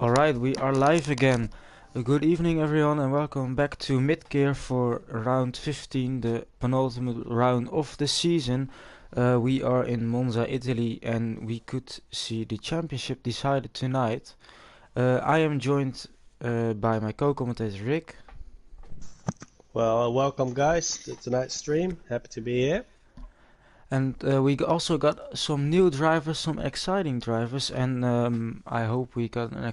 Alright, we are live again. Good evening everyone and welcome back to mid-gear for round 15, the penultimate round of the season. We are in Monza, Italy, and we could see the championship decided tonight. I am joined by my co-commentator Rick. Well, welcome guys to tonight's stream. Happy to be here. And we also got some new drivers, some exciting drivers, and I hope we get an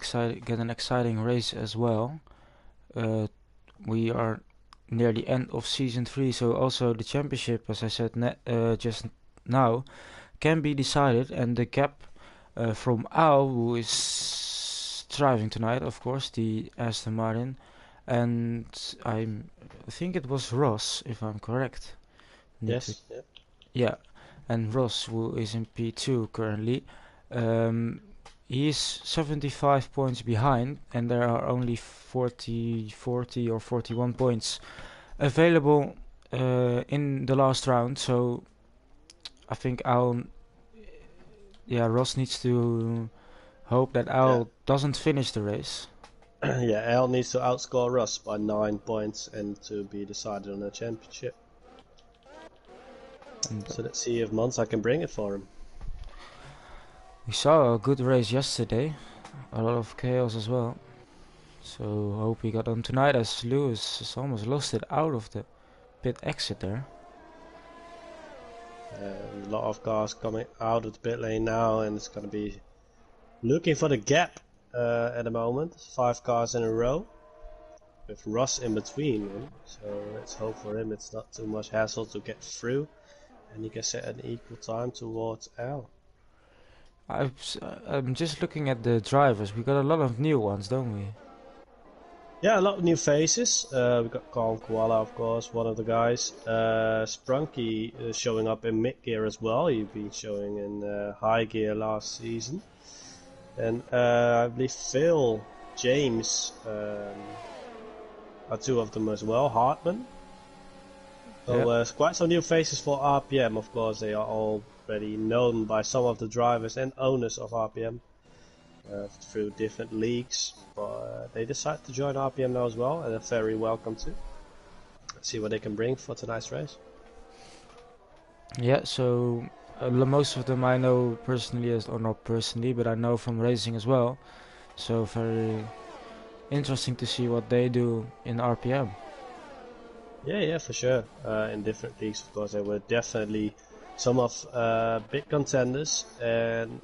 exciting race as well. We are near the end of season 3, so also the championship, as I said just now, can be decided, and the gap from Al, who is driving tonight, of course, the Aston Martin, and I think it was Ross, if I'm correct. Yes. Yeah. Yeah, and Ross, who is in P2 currently, he's 75 points behind, and there are only 40 or 41 points available in the last round. So I think Ross needs to hope that Al doesn't finish the race. Yeah, Al needs to outscore Russ by 9 points and to be decided on a championship. So let's see if Monza can bring it for him. We saw a good race yesterday, a lot of chaos as well. So hope we got on tonight, as Lewis has almost lost it out of the pit exit there. A lot of cars coming out of the pit lane now, and it's going to be looking for the gap at the moment. 5 cars in a row with Russ in between them. So let's hope for him it's not too much hassle to get through, and he can set an equal time towards Al. I'm just looking at the drivers. We got a lot of new ones, don't we? Yeah, a lot of new faces. We got Calm Koala, of course, one of the guys. Sprunky is showing up in mid gear as well. He'd been showing in high gear last season. And I believe Phil, James are 2 of them as well. Hartman. So quite some new faces for RPM. Of course, they are already known by some of the drivers and owners of RPM. Through different leagues, but they decide to join RPM now as well, and they're very welcome to. Let's see what they can bring for tonight's race. Yeah, so most of them I know personally, or not personally, but I know from racing as well. So very interesting to see what they do in RPM. Yeah, for sure. In different leagues, of course, they were definitely some of big contenders and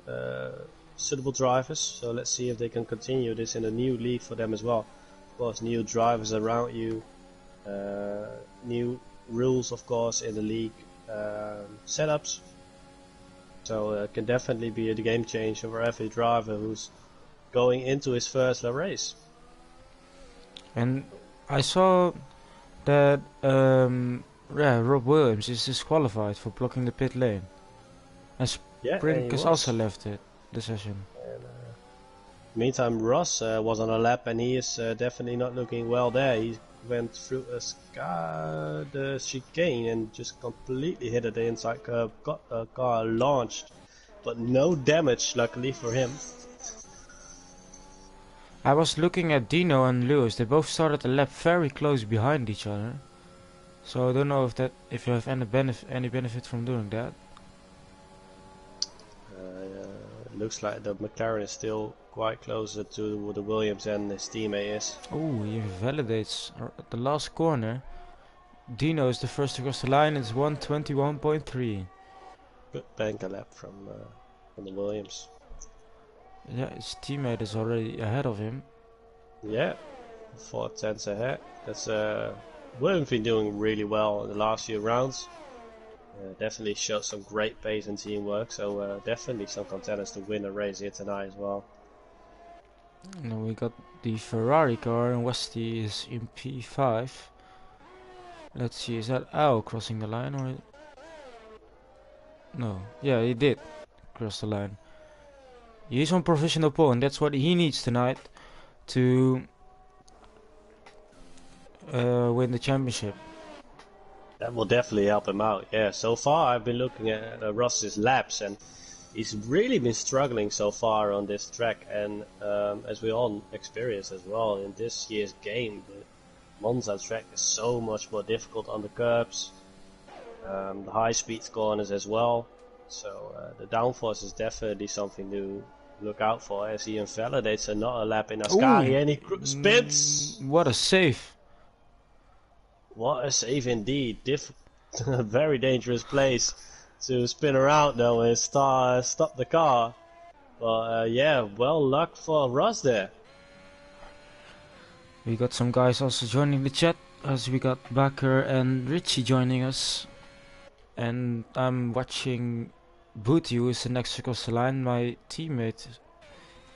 suitable drivers, so let's see if they can continue this in a new league for them as well. Of course, new drivers around you, new rules, of course, in the league setups. So it can definitely be a game changer for every driver who's going into his first race. And I saw that Rob Williams is disqualified for blocking the pit lane, and Sprink has also left the session. And, meantime, Ross was on a lap, and he is definitely not looking well there. He went through the chicane and just completely hit at the inside curb. Got a car launched, but no damage, luckily for him. I was looking at Dino and Lewis. They both started the lap very close behind each other. So I don't know if you have any benefit from doing that. Looks like the McLaren is still quite closer to the Williams than his teammate is. Oh, he validates at the last corner. Dino is the first to cross the line. It's 1:21.3. Good banker lap from the Williams. Yeah, his teammate is already ahead of him. Yeah, 4 tenths ahead. That's Williams been doing really well in the last few rounds. Definitely showed some great pace and teamwork, so definitely some contenders to win a race here tonight as well. And we got the Ferrari car, and Westy is in P5. Let's see, is that Al crossing the line or... No, yeah, he did cross the line. He's on provisional pole, and that's what he needs tonight to win the championship. That will definitely help him out. Yeah, so far I've been looking at Russ's laps, and he's really been struggling so far on this track, and as we all experience as well in this year's game, the Monza track is so much more difficult on the curbs, the high speed corners as well. So the downforce is definitely something to look out for as he invalidates another lap in Ascari, and he spins. What a save! What a save indeed! Very dangerous place to spin around though and stop the car. But yeah, well luck for Russ there. We got some guys also joining the chat, as we got Bakker and Richie joining us. And I'm watching Booty, who is the next across the line, my teammate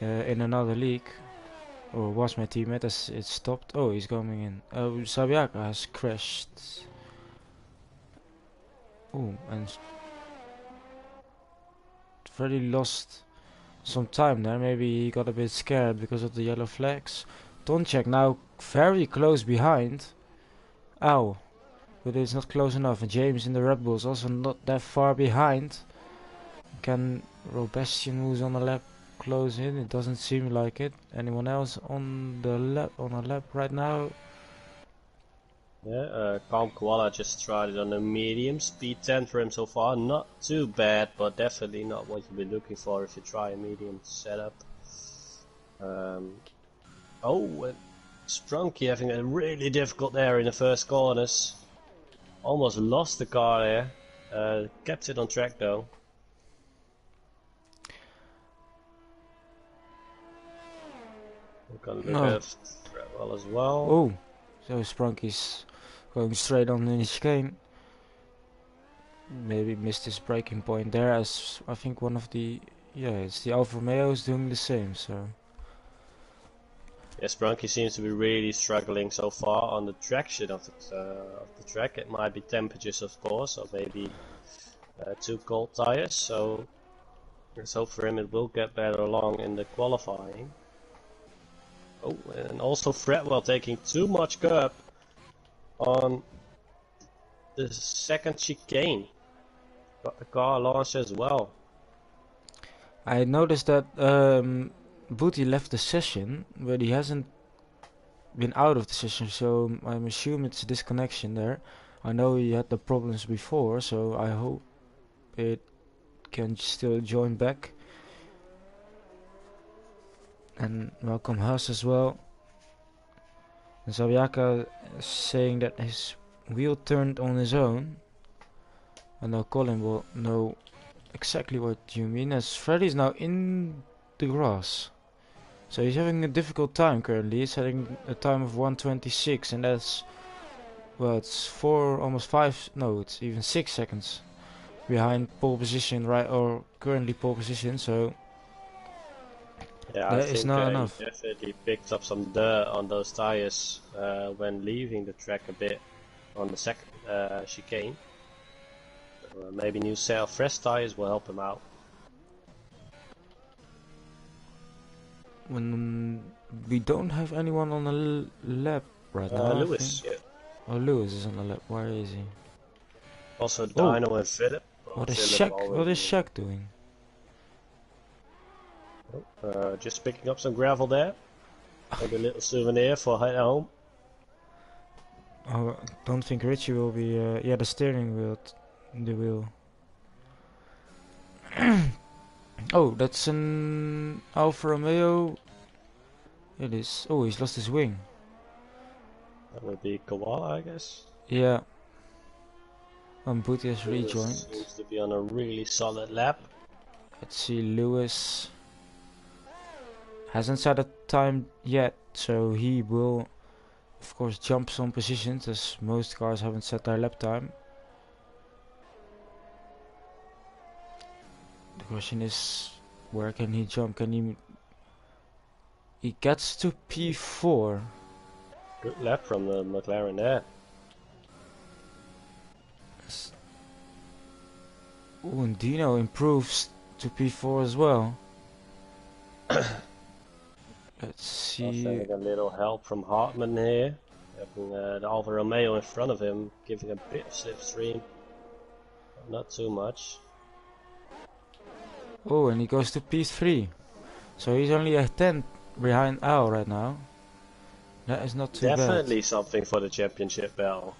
in another league. Or was my teammate as it stopped. Oh, he's coming in. Sabiaka has crashed. Oh, and Freddy lost some time there. Maybe he got a bit scared because of the yellow flags. Tonchek now very close behind. Ow. But it's not close enough. And James in the Red Bulls also not that far behind. Can Robestian, who's on the lap, close in? It doesn't seem like it. Anyone else on the lap right now? Yeah, Calm Koala just tried it on a medium, speed 10 for him so far, not too bad, but definitely not what you'd be looking for if you try a medium setup. Oh, and Sprunky having a really difficult there in the first corners. Almost lost the car there, kept it on track though. We're gonna look at Fretwell as well. Oh, so Sprunky's going straight on the chicane. Maybe missed his braking point there, as I think one of the it's the Alfa Romeo is doing the same. So yes, Sprunky seems to be really struggling so far on the traction of the track. It might be temperatures, of course, or maybe too cold tires. So let's hope for him it will get better along in the qualifying. Oh, and also Fretwell taking too much curb on the second chicane. Got the car launched as well. I noticed that Booty left the session, but he hasn't been out of the session, so I'm assuming it's a disconnection there. I know he had the problems before, so I hope it can still join back. And welcome Haas as well. And Zabiaka is saying that his wheel turned on his own. And now Colin will know exactly what you mean, as Freddy's now in the grass. So he's having a difficult time currently. He's having a time of 1:26, and that's, well, it's almost 5, no, it's even 6 seconds behind pole position, right, or currently pole position, so yeah, that is not enough. He definitely picked up some dirt on those tires when leaving the track a bit on the second chicane. Maybe new fresh tires will help him out. When we don't have anyone on the lap right now. Lewis, yeah. Oh, Lewis is on the lap. Where is he? Also Dino and Philip. What is Shaq doing? Just picking up some gravel there. Maybe a little souvenir for at home. Oh, don't think Richie will be. Yeah, the steering wheel. The wheel. Oh, that's an Alfa Romeo. It is. Oh, he's lost his wing. That would be Koala, I guess. Yeah. Booty has rejoined. Seems to be on a really solid lap. Let's see, Lewis hasn't set a time yet, so he will, of course, jump some positions, as most cars haven't set their lap time. The question is, where can he jump? Can he? He gets to P4. Good lap from the McLaren there. Oh, and Dino improves to P4 as well. Let's see. Getting a little help from Hartman here. Having the Alfa Romeo in front of him, giving a bit of slipstream. Not too much. Oh, and he goes to P3. So he's only a 10 behind Al right now. That is not too bad. Definitely something for the championship battle.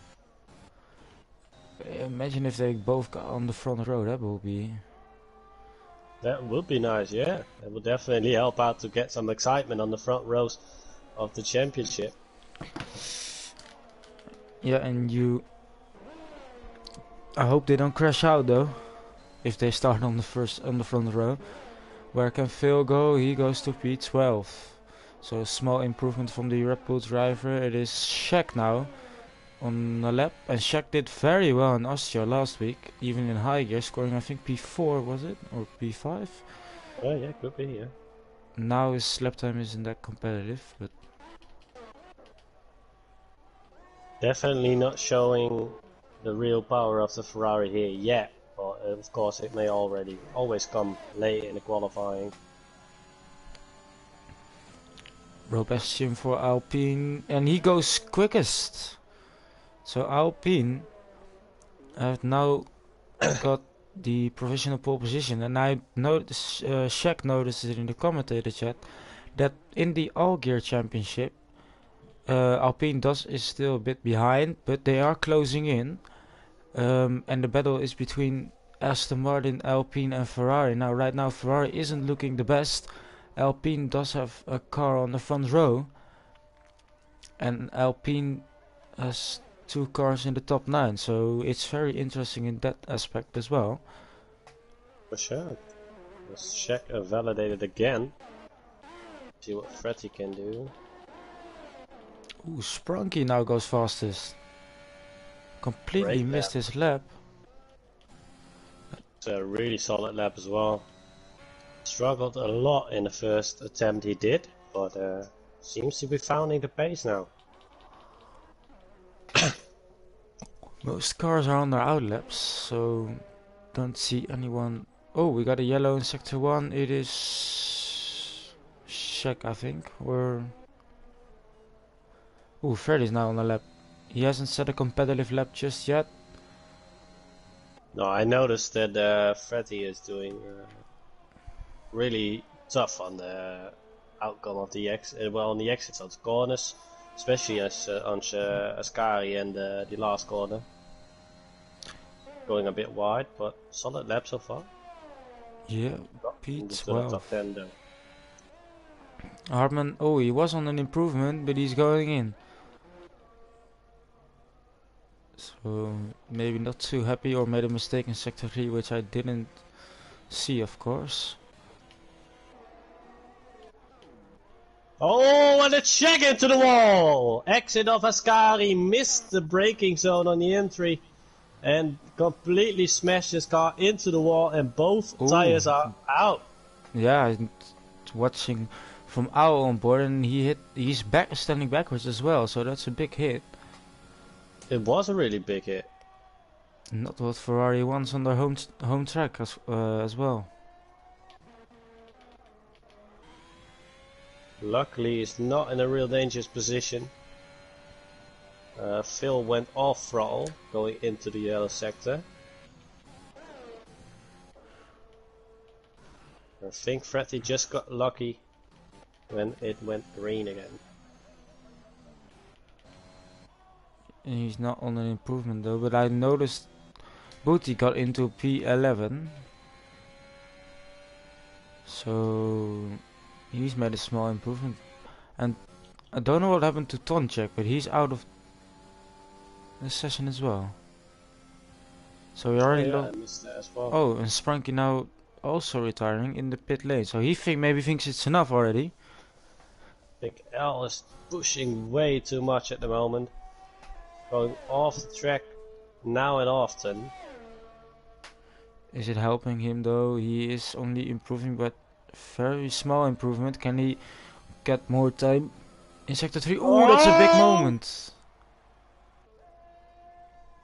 Imagine if they both got on the front row. That will be... That would be nice, yeah. That would definitely help out to get some excitement on the front rows of the championship. Yeah, and you... I hope they don't crash out though. If they start on the front row. Where can Phil go? He goes to P12. So a small improvement from the Red Bull driver. It is Shaq now on the lap, and Shaq did very well in Austria last week, even in high gear, scoring I think P4 was it, or P5? Oh yeah, could be, yeah. Now his lap time isn't that competitive, but definitely not showing the real power of the Ferrari here yet, but of course it may always come late in the qualifying. Robestian for Alpine, and he goes quickest. So Alpine have now got the provisional pole position, and I noticed, Shaq noticed it in the commentator chat, that in the All Gear Championship, Alpine is still a bit behind, but they are closing in, and the battle is between Aston Martin, Alpine, and Ferrari. Now, right now, Ferrari isn't looking the best. Alpine does have a car on the front row, and Alpine has 2 cars in the top 9, so it's very interesting in that aspect as well. For sure. Let's check and validate it again. See what Fretty can do. Ooh, Sprunky now goes fastest. Completely Great missed lap. his lap. It's a really solid lap as well. Struggled a lot in the first attempt he did, but seems to be finding the pace now. Most cars are on their outlaps, so don't see anyone. Oh, we got a yellow in sector 1. It is Shaq, I think. Or ooh, Freddy's now on the lap. He hasn't set a competitive lap just yet. No, I noticed that Fretty is doing really tough on the outcome of the on the exits of the corners, especially on Ascari and the last corner. Going a bit wide, but solid lap so far. Yeah, Into the P12. top 10 though. Hartman, oh, he was on an improvement, but he's going in. So maybe not too happy, or made a mistake in sector 3, which I didn't see, of course. Oh, and a check into the wall! Exit of Ascari missed the braking zone on the entry and completely smashed his car into the wall, and both tires are out. Yeah, I'm watching from Owl on board, and he's standing backwards as well, so that's a big hit. It was a really big hit. Not what Ferrari wants on their home track as well. Luckily, he's not in a real dangerous position. Phil went off throttle going into the yellow sector. I think Fretty just got lucky when it went green again. And he's not on an improvement though, but I noticed Booty got into P11. So he's made a small improvement. And I don't know what happened to Tonchek, but he's out of the session as well. So we already I missed that as well. Oh, and Sprunky now also retiring in the pit lane. So he maybe thinks it's enough already. I think Al is pushing way too much at the moment. Going off the track now and often. Is it helping him though? He is only improving, but very small improvement. Can he get more time in sector 3? Oh, that's a big moment.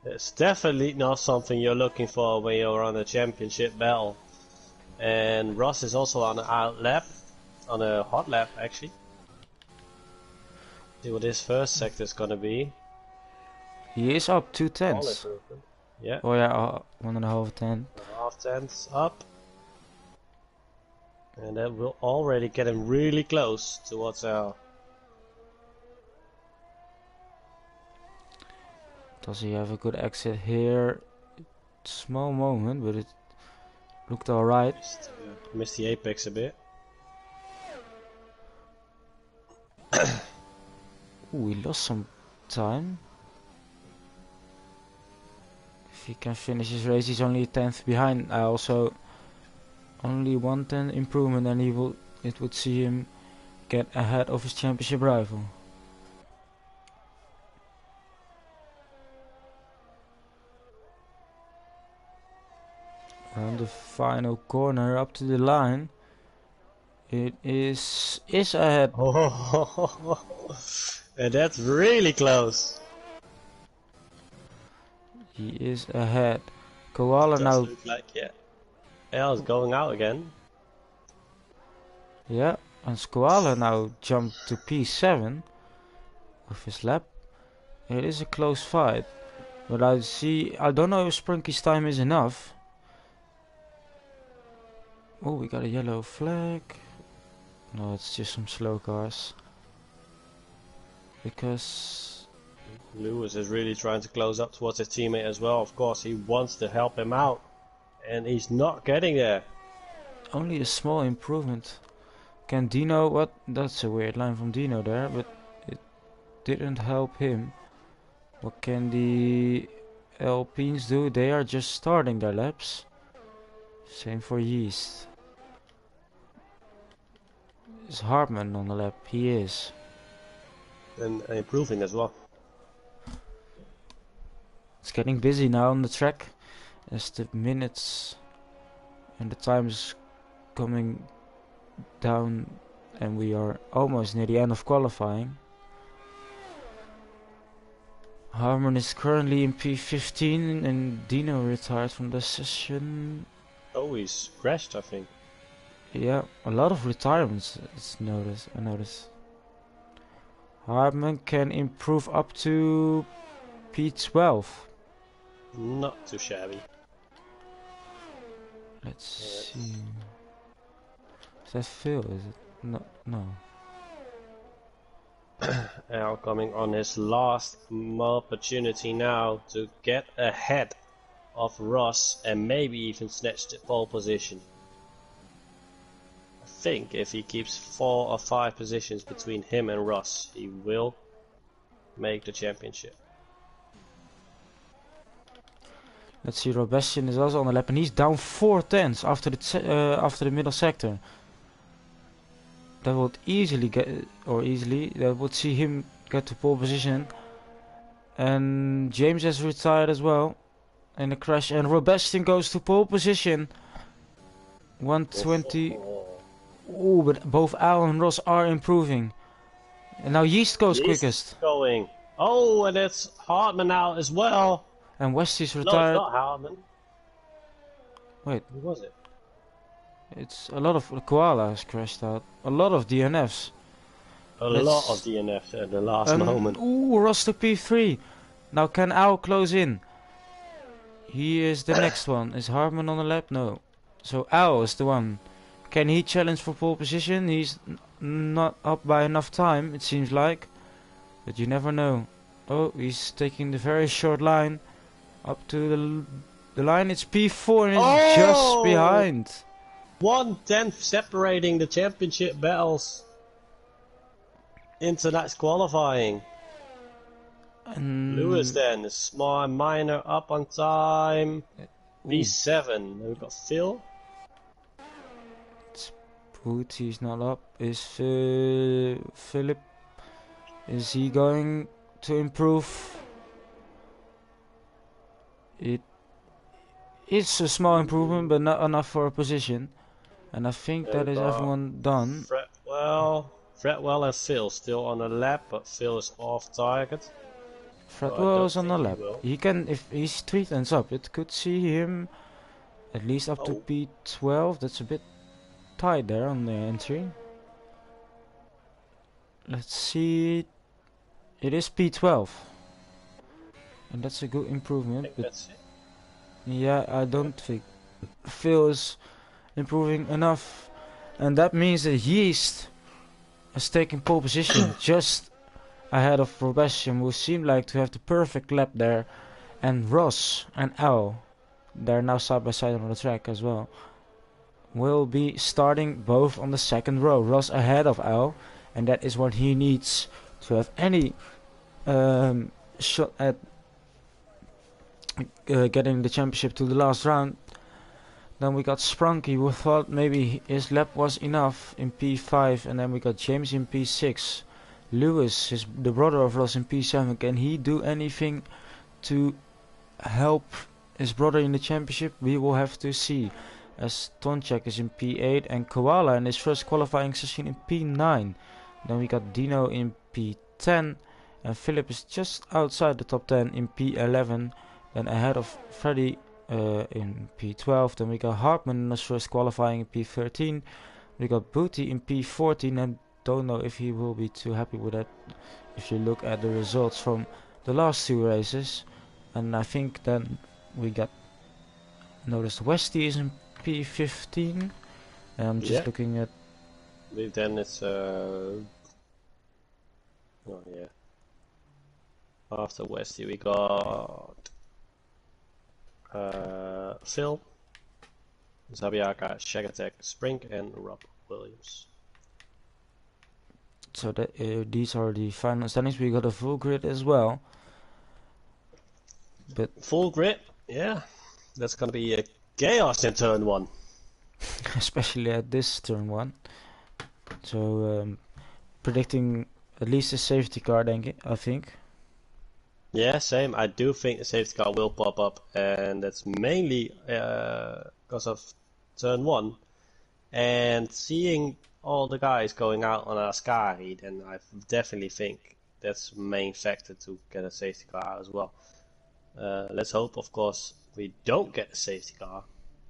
It's definitely not something you're looking for when you're on a championship battle. And Ross is also on an out lap, on a hot lap actually. See what his first sector is gonna be. He is up 2/10. Yeah. Oh yeah, 1.5 10. Half tenths up. And that will already get him really close towards our... Does he have a good exit here? Small moment, but it looked alright. Missed the apex a bit. Ooh, he lost some time. If he can finish his race, he's only a 10th behind. I also only 1/10 improvement, and it would see him get ahead of his championship rival. Around the final corner, up to the line. It is ahead. Oh, and that's really close. He is ahead. Koala now. Look like, yeah. L is going out again. Yeah, and Koala now jumped to P7 with his lap. It is a close fight, but I don't know if Sprunky's time is enough. Oh, we got a yellow flag. No, it's just some slow cars. Because Lewis is really trying to close up towards his teammate as well. Of course, he wants to help him out, and he's not getting there. only a small improvement. Can Dino, what? That's a weird line from Dino there, but it didn't help him. What can the Alpines do? They are just starting their laps. Same for Yeast. Is Hartman on the lap? He is. And improving as well. It's getting busy now on the track as the minutes and the times coming down, and we are almost near the end of qualifying. Harmon is currently in P15 and Dino retired from the session. Oh, he's crashed, I think. Yeah, a lot of retirements I noticed. Hartman can improve up to P12. Not too shabby. Let's see. Is that Phil? Is it? No. Al coming on his last opportunity now to get ahead of Ross and maybe even snatch the pole position. I think if he keeps 4 or 5 positions between him and Ross, he will make the championship. Let's see. Robastian is also on the lap, and he's down 4/10 after the middle sector. That would that would see him get to pole position. And James has retired as well in a crash, and Robastian goes to pole position. 120. Oh, but both Al and Ross are improving. And now Yeast goes quickest. Going. Oh, and it's Hartman now as well. And Westy's No, retired. it's not Hartman. Wait. Who was it? It's a lot of Koala has crashed out. A lot of DNFs. A lot of DNFs at the last moment. Ooh, Ross to P3. Now can Al close in? He is the next one. Is Hartman on the lap? No. So Al is the one. Can he challenge for pole position? He's not up by enough time, it seems like. But you never know. Oh, he's taking the very short line. Up to the line. It's P4 and it's just behind. 1/10 separating the championship battles into next qualifying. And Lewis then, small minor up on time. P7. Then we've got Phil. He's not up. Is Philip? Is he going to improve? It is a small improvement, but not enough for a position. And I think that is everyone done. Fretwell and Phil still on the lap, but Phil is off target. Fretwell is on the lap. He can, if he's 3 tenths up, it could see him at least up to P12. That's a bit tight there on the entry. Let's see. It is P12. And that's a good improvement. But That's it. yeah, I don't think Phil is improving enough. and that means that Yeast is taking pole position just ahead of Robesium, who seemed like to have the perfect lap there, and Ross and Al, they're now side by side on the track as well, will be starting both on the second row. Ross ahead of Al, and that is what he needs to have any shot at getting the championship to the last round. Then we got Sprunky, who thought maybe his lap was enough in P5, and then we got James in P6. Lewis, the brother of Ross, in P7. Can he do anything to help his brother in the championship? We will have to see, as Tonchak is in P8 and Koala in his first qualifying session in P9. Then we got Dino in P10, and Philip is just outside the top 10 in P11, then ahead of Freddy in P12. Then we got Hartman in his first qualifying in P13. We got Booty in P14, and don't know if he will be too happy with that if you look at the results from the last two races. And I think then we got noticed Westy is in P15, and I'm just looking at. Then it's oh yeah. After Westy we got Phil, Zabiaka, Shagatek, Sprink, and Rob Williams. So that these are the final standings. We got a full grid as well. But full grid, yeah, that's gonna be a chaos in turn 1. Especially at this turn 1. So predicting at least a safety car, I think. Yeah, same. I do think a safety car will pop up, and that's mainly because of turn 1. And seeing all the guys going out on Ascari, then I definitely think that's the main factor to get a safety car out as well. Let's hope, of course, we don't get a safety car,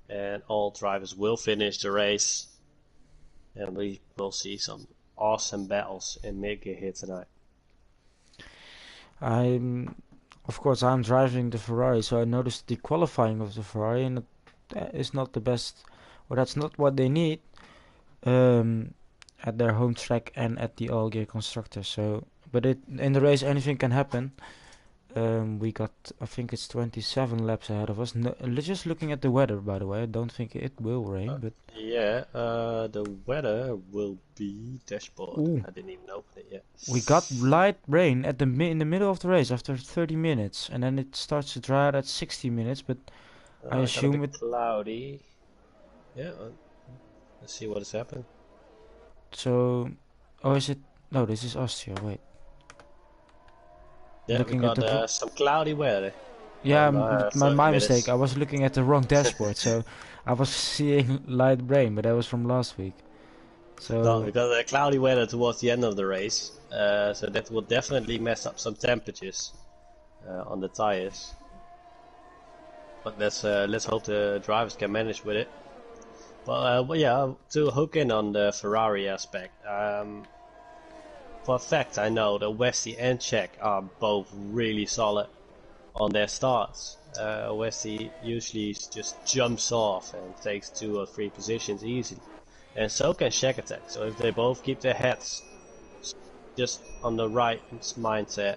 and all drivers will finish the race, and we will see some awesome battles in mid-gear here tonight. Of course, I'm driving the Ferrari, so I noticed the qualifying of the Ferrari, and that is not the best, or that's not what they need at their home track and at the all-gear constructor. So, but in the race, anything can happen. We got, I think it's 27 laps ahead of us. No, just looking at the weather, by the way, I don't think it will rain, but yeah, the weather will be dashboard. Ooh. I didn't even open it yet. We got light rain at in the middle of the race after 30 minutes, and then it starts to dry out at 60 minutes. But I assume it's cloudy. Yeah, let's see what has happened. So, oh, is it? No, this is Austria. Wait. Yeah, looking we got some cloudy weather. Yeah, my mistake. I was looking at the wrong dashboard, so I was seeing light rain, but that was from last week. So no, we got a cloudy weather towards the end of the race, so that will definitely mess up some temperatures on the tires. But let's hope the drivers can manage with it. But yeah, to hook in on the Ferrari aspect. For a fact, I know that Westy and Czech are both really solid on their starts. Westy usually just jumps off and takes 2 or 3 positions easily, and so can Czech Attack. So if they both keep their heads just on the right mindset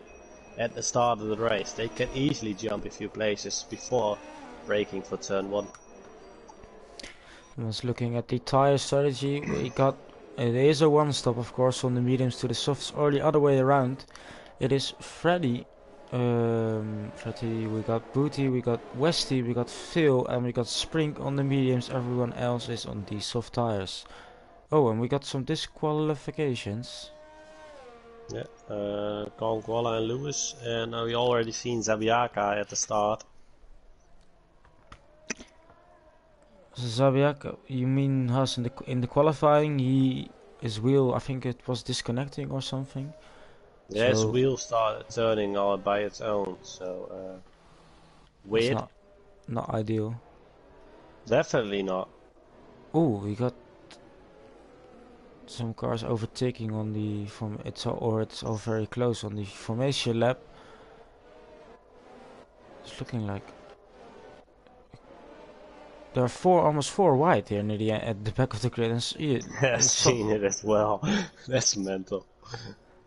at the start of the race, they can easily jump a few places before braking for turn 1. I was looking at the tire strategy. We got it is a one stop, of course, from the mediums to the softs, or the other way around. It is Freddy. We got Booty, we got Westy, we got Phil, and we got Sprink on the mediums. Everyone else is on the soft tires. Oh, and we got some disqualifications. Yeah, Koala and Lewis, and we already seen Zabiaka at the start. Zabiaka, you mean Haas in the qualifying? His wheel, I think it was disconnecting or something. Yeah, his wheel started turning all by its own, so weird. Not ideal. Definitely not. Oh, we got some cars overtaking on the it's all very close on the formation lap. It's looking like there are almost four wide here near the at the back of the grid, and I've seen it as well. That's mental.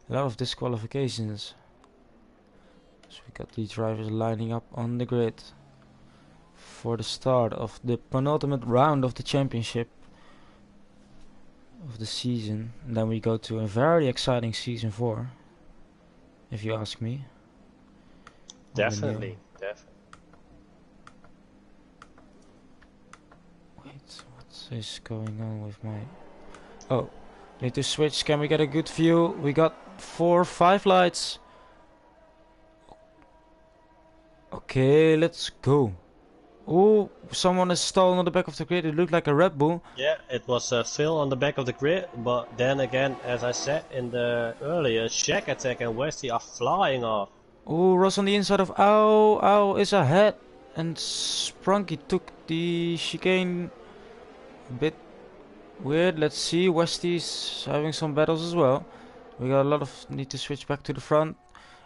A lot of disqualifications. So we got these drivers lining up on the grid for the start of the penultimate round of the championship of the season. And then we go to a very exciting season 4, if you ask me. Definitely. Wait, what is going on with my... Oh, need to switch. Can we get a good view? We got 5 lights. Okay, let's go. Oh, someone is stalling on the back of the grid. It looked like a Red Bull. Yeah, it was Phil on the back of the grid, but then again, as I said in the earlier, Shack Attack and Westy are flying off. Oh, Ross on the inside of Ow is ahead, and Sprunky took the chicane. A bit weird. Let's see. Westy's having some battles as well. We got a lot of need to switch back to the front,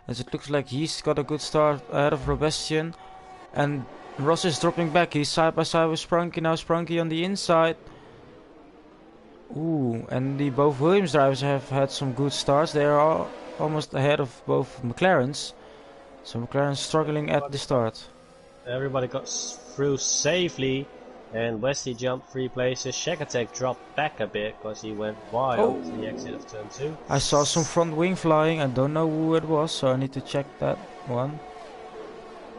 as it looks like he's got a good start ahead of Robastian, and Ross is dropping back. He's side by side with Sprunky. Now Sprunky on the inside. Ooh, and the both Williams drivers have had some good starts. They are almost ahead of both McLarens. So McLaren's struggling at the start. Everybody got through safely, and Westy jumped 3 places. Shack Attack dropped back a bit because he went wide on the exit of turn 2. I saw some front wing flying. I don't know who it was, so I need to check that one.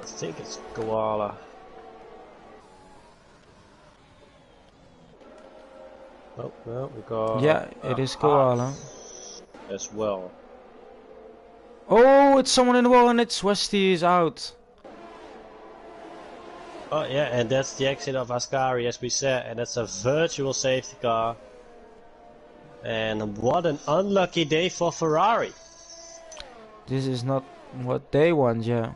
I think it's Koala. Oh, no, we got... Yeah, it is Koala. As well. Oh, it's someone in the wall and it's Westy is out. Oh yeah, and that's the exit of Ascari as we said, and that's a virtual safety car. And what an unlucky day for Ferrari. This is not what they want, yeah.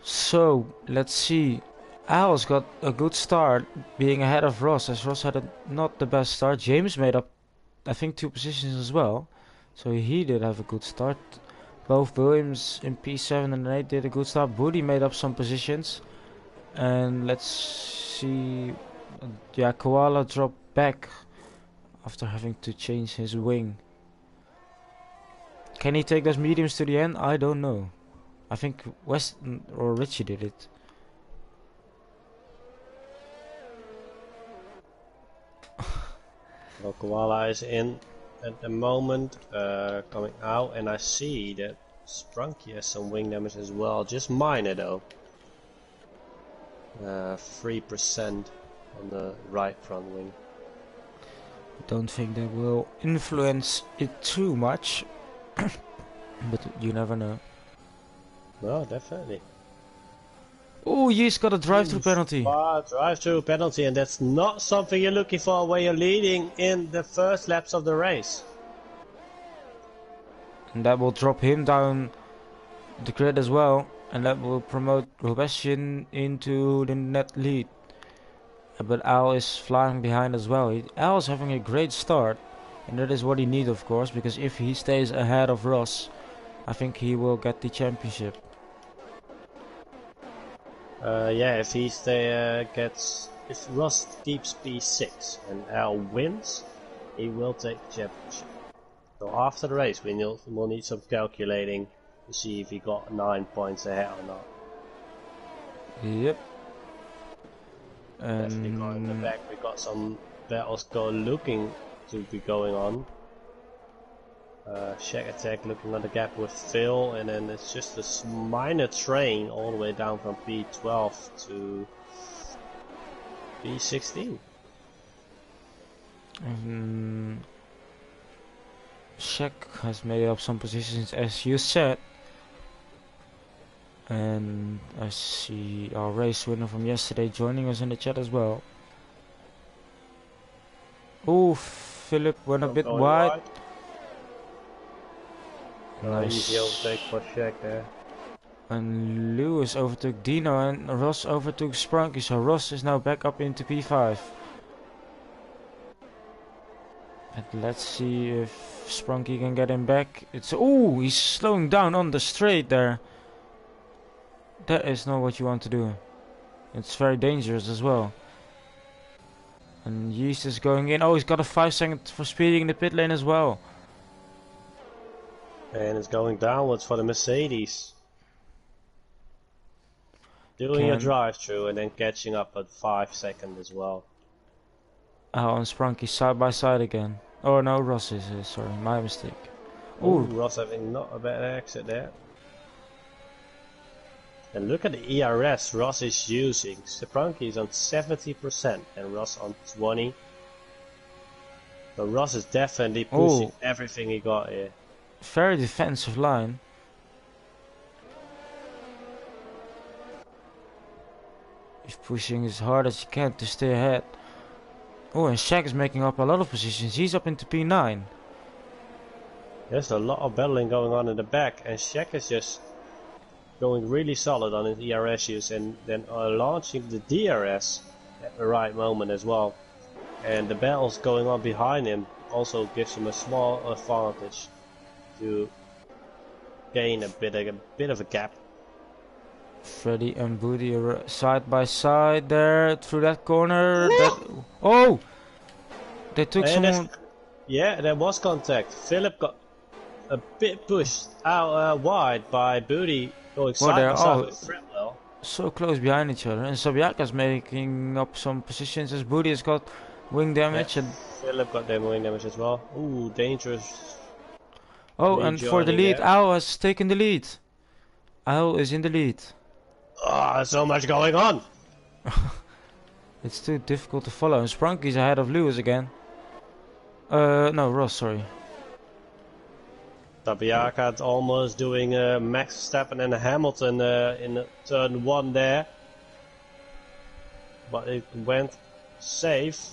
So, let's see. Al's got a good start being ahead of Ross, as Ross had not the best start. James made up, I think, 2 positions as well. So he did have a good start. Both Williams in P7 and 8 did a good start. Woody made up some positions. And let's see. Yeah, Koala dropped back after having to change his wing. Can he take those mediums to the end? I don't know. I think West or Richie did it. Well, Koala is in at the moment, coming out, and I see that Sprunky has some wing damage as well, just minor though. 3% on the right front wing. Don't think that will influence it too much, but you never know. No, definitely. Oh, he's got a drive-through penalty. Drive-through penalty, and that's not something you're looking for when you're leading in the first laps of the race. And that will drop him down the grid as well, and that will promote Robastian into the net lead. But Al is flying behind as well. Al is having a great start, and that is what he needs, of course, because if he stays ahead of Ross, I think he will get the championship. Yeah, if he if Ross keeps P6 and Al wins, he will take the championship. So after the race, we'll need some calculating to see if he got 9 points ahead or not. Yep. Definitely going in the back. We got some battles looking to be going on. Shack Attack looking on the gap with Phil, and then it's just a minor train all the way down from P12 to P16. Shack has made up some positions, as you said. And I see our race winner from yesterday joining us in the chat as well. Oh, Philip went a bit wide. Nice. Easy overtake for Shack there. And Lewis overtook Dino and Ross overtook Sprunky, so Ross is now back up into P5. And let's see if Sprunky can get him back. Oh, he's slowing down on the straight there. That is not what you want to do. It's very dangerous as well. And Yeast is going in. Oh, he's got a 5 second for speeding in the pit lane as well. And it's going downwards for the Mercedes. Doing a drive-through and then catching up at 5 seconds as well. Oh, and Sprunky side by side again. Oh no, Ross is sorry, my mistake. Oh, Ross having not a bad exit there. And look at the ERS Ross is using. Sprunky is on 70% and Ross on 20%. So Ross is definitely pushing everything he got here. Very defensive line. He's pushing as hard as he can to stay ahead. Oh, and Shaq is making up a lot of positions. He's up into P9. There's a lot of battling going on in the back, and Shaq is just going really solid on his ERS use and then launching the DRS at the right moment as well. And the battles going on behind him also gives him a small advantage to gain a bit of a gap. Freddy and Booty are side by side there through that corner. Oh! They took someone. Yeah, there was contact. Philip got a bit pushed out wide by Booty going side by side with Fredwell. So close behind each other. And Sabiaka's making up some positions as Booty has got wing damage. Yeah, and Philip got them wing damage as well. Ooh, dangerous. Oh, and for the lead, Al has taken the lead. Al is in the lead. Ah, so much going on. It's too difficult to follow. And Sprunky's ahead of Lewis again. No, Ross, sorry. Tabiaka almost doing Max Verstappen and Hamilton in turn 1 there. But it went safe.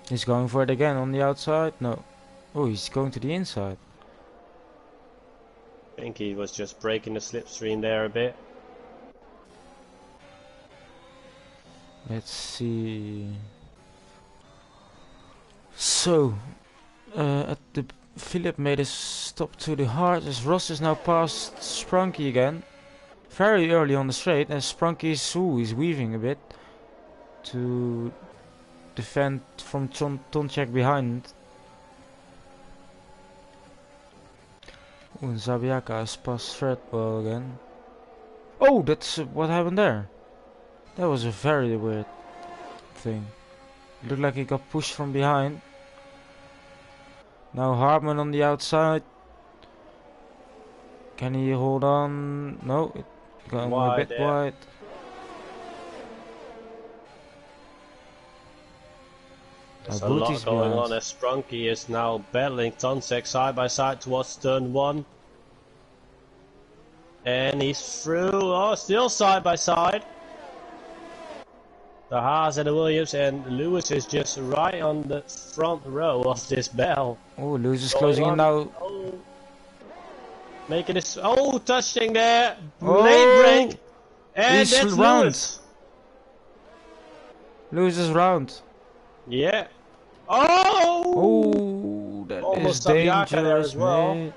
He's going for it again on the outside. No. Oh, he's going to the inside. I think he was just breaking the slipstream there a bit. Let's see. So, at the Philip made a stop to the hard as Ross is now past Sprunky again. Very early on the straight, and Sprunky is weaving a bit to defend from Tonchek behind. And Zabiaka has passed Threadwell again. Oh, that's what happened there. That was a very weird thing. Looked like he got pushed from behind. Now Hartman on the outside. Can he hold on? No, it got a bit wide. There's a lot going on as Sprunky is now battling Tonsek side by side towards turn 1. And he's through. Oh, still side by side. The Haas and the Williams, and Lewis is just right on the front row of this battle. Oh, Lewis is closing in now. Oh. Making this. Oh, touching there. Oh. Late break. And that's Lewis. Lewis is round. Yeah. Oh! Oh, that almost is dangerous as well. Mate.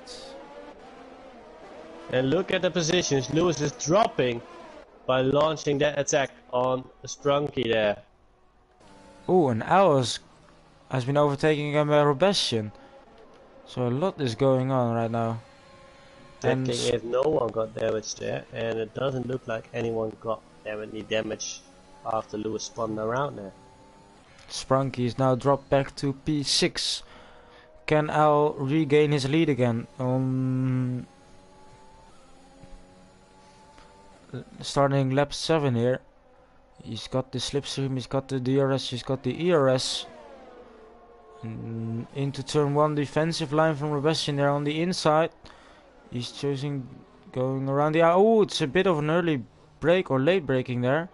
And look at the positions. Lewis is dropping by launching that attack on Sprunky there. Oh, and Alice has been overtaking him by Robestian. So a lot is going on right now. Checking if no one got damaged there, and it doesn't look like anyone got any damage after Lewis spun around there. Sprunky is now dropped back to P6. Can Al regain his lead again? Starting lap 7 here. He's got the slipstream, he's got the DRS, he's got the ERS. And into turn 1 defensive line from Robestian there on the inside. He's choosing going around the... Oh, it's a bit of an early break or late braking there.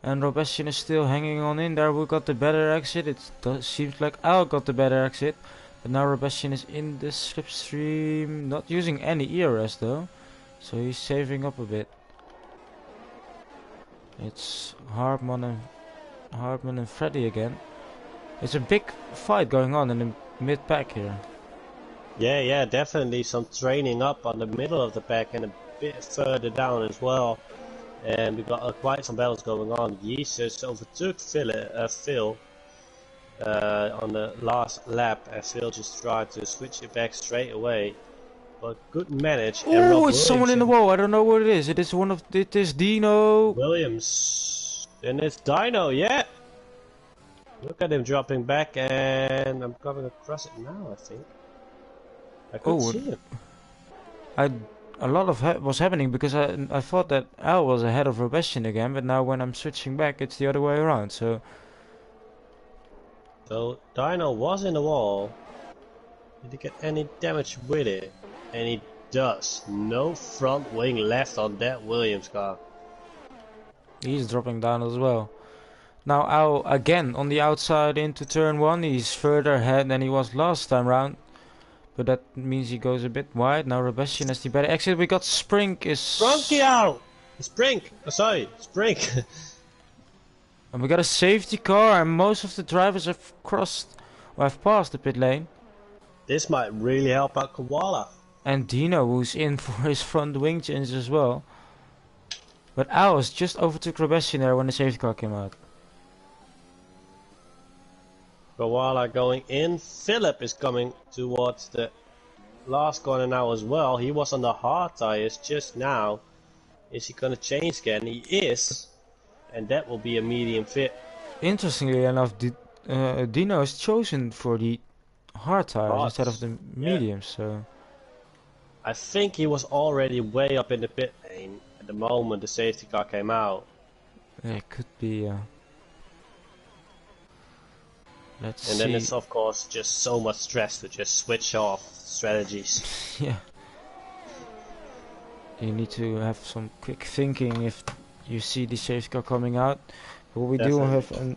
And Robestian is still hanging on in there. Who got the better exit? It seems like Al got the better exit. But now Robestian is in the slipstream. Not using any ERS though. So he's saving up a bit. It's Hartman and Freddy again. It's a big fight going on in the mid-pack here. Yeah, definitely some training up on the middle of the pack and a bit further down as well. and we got quite some battles going on. Jesus overtook Phil on the last lap, and Phil just tried to switch it back straight away. But good manage, and Oh, Rob it's someone in the Williams. wall. I don't know what it is. It is one of it is Dino. Williams. And it's Dino, yeah. Look at him dropping back, and I'm coming across it now, I think. I couldn't Oh, see him. a lot of was happening because I thought that Al was ahead of Robestion again, but now when I'm switching back, it's the other way around. So Dino was in the wall. Did he get any damage with it? And he does. No front wing left on that Williams car. he's dropping down as well. Now Al again on the outside into turn 1. He's further ahead than he was last time round. But that means he goes a bit wide. Now Robestion has the better exit. We got Sprink is... Frankie out! Sprink! Oh, sorry, Sprink! And we got a safety car and most of the drivers have crossed... or have passed the pit lane. This might really help out Koala. And Dino who's in for his front wing change as well. But Al just overtook Robestion there when the safety car came out. Koala going in. Philip is coming towards the last corner now as well. He was on the hard tires just now. Is he gonna change again? He is. And that will be a medium fit. Interestingly enough, Dino is chosen for the hard tires instead of the mediums. So I think he was already way up in the pit lane at the moment the safety car came out. yeah, it could be. Let's and see. then it's of course just so much stress to just switch off strategies. Yeah. You need to have some quick thinking if you see the safety car coming out. But we Definitely. do have a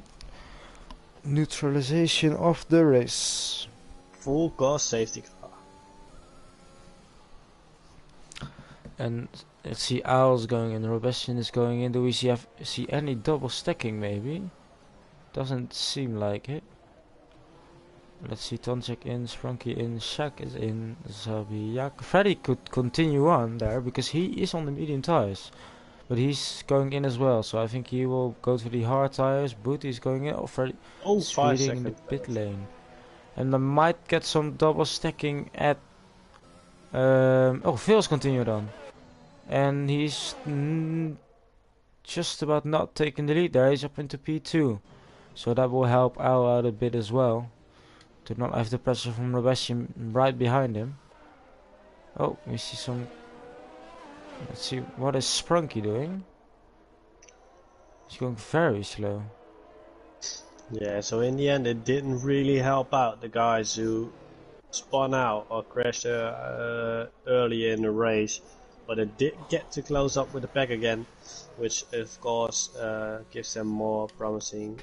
neutralization of the race. Full course safety car. And let's see, Owl's going in, Robestion is going in. Do we see any double stacking maybe? Doesn't seem like it. Let's see, Tonchek in, Sprunky in, Shaq is in, Zabiak. Freddy could continue on there because he is on the medium tires. But he's going in as well, so I think he will go to the hard tires. Booty is going in. Oh, Freddy is 5 reading in the seconds. pit lane. And I might get some double stacking at... oh, Phil's continued on. And he's just about not taking the lead there. He's up into P2. So that will help Al out a bit as well. To not have the pressure from Robestion right behind him. Oh, we see some... Let's see, what is Sprunky doing? He's going very slow. Yeah, so in the end it didn't really help out the guys who spun out or crashed early in the race. But it did get to close up with the pack again, which of course gives them more promising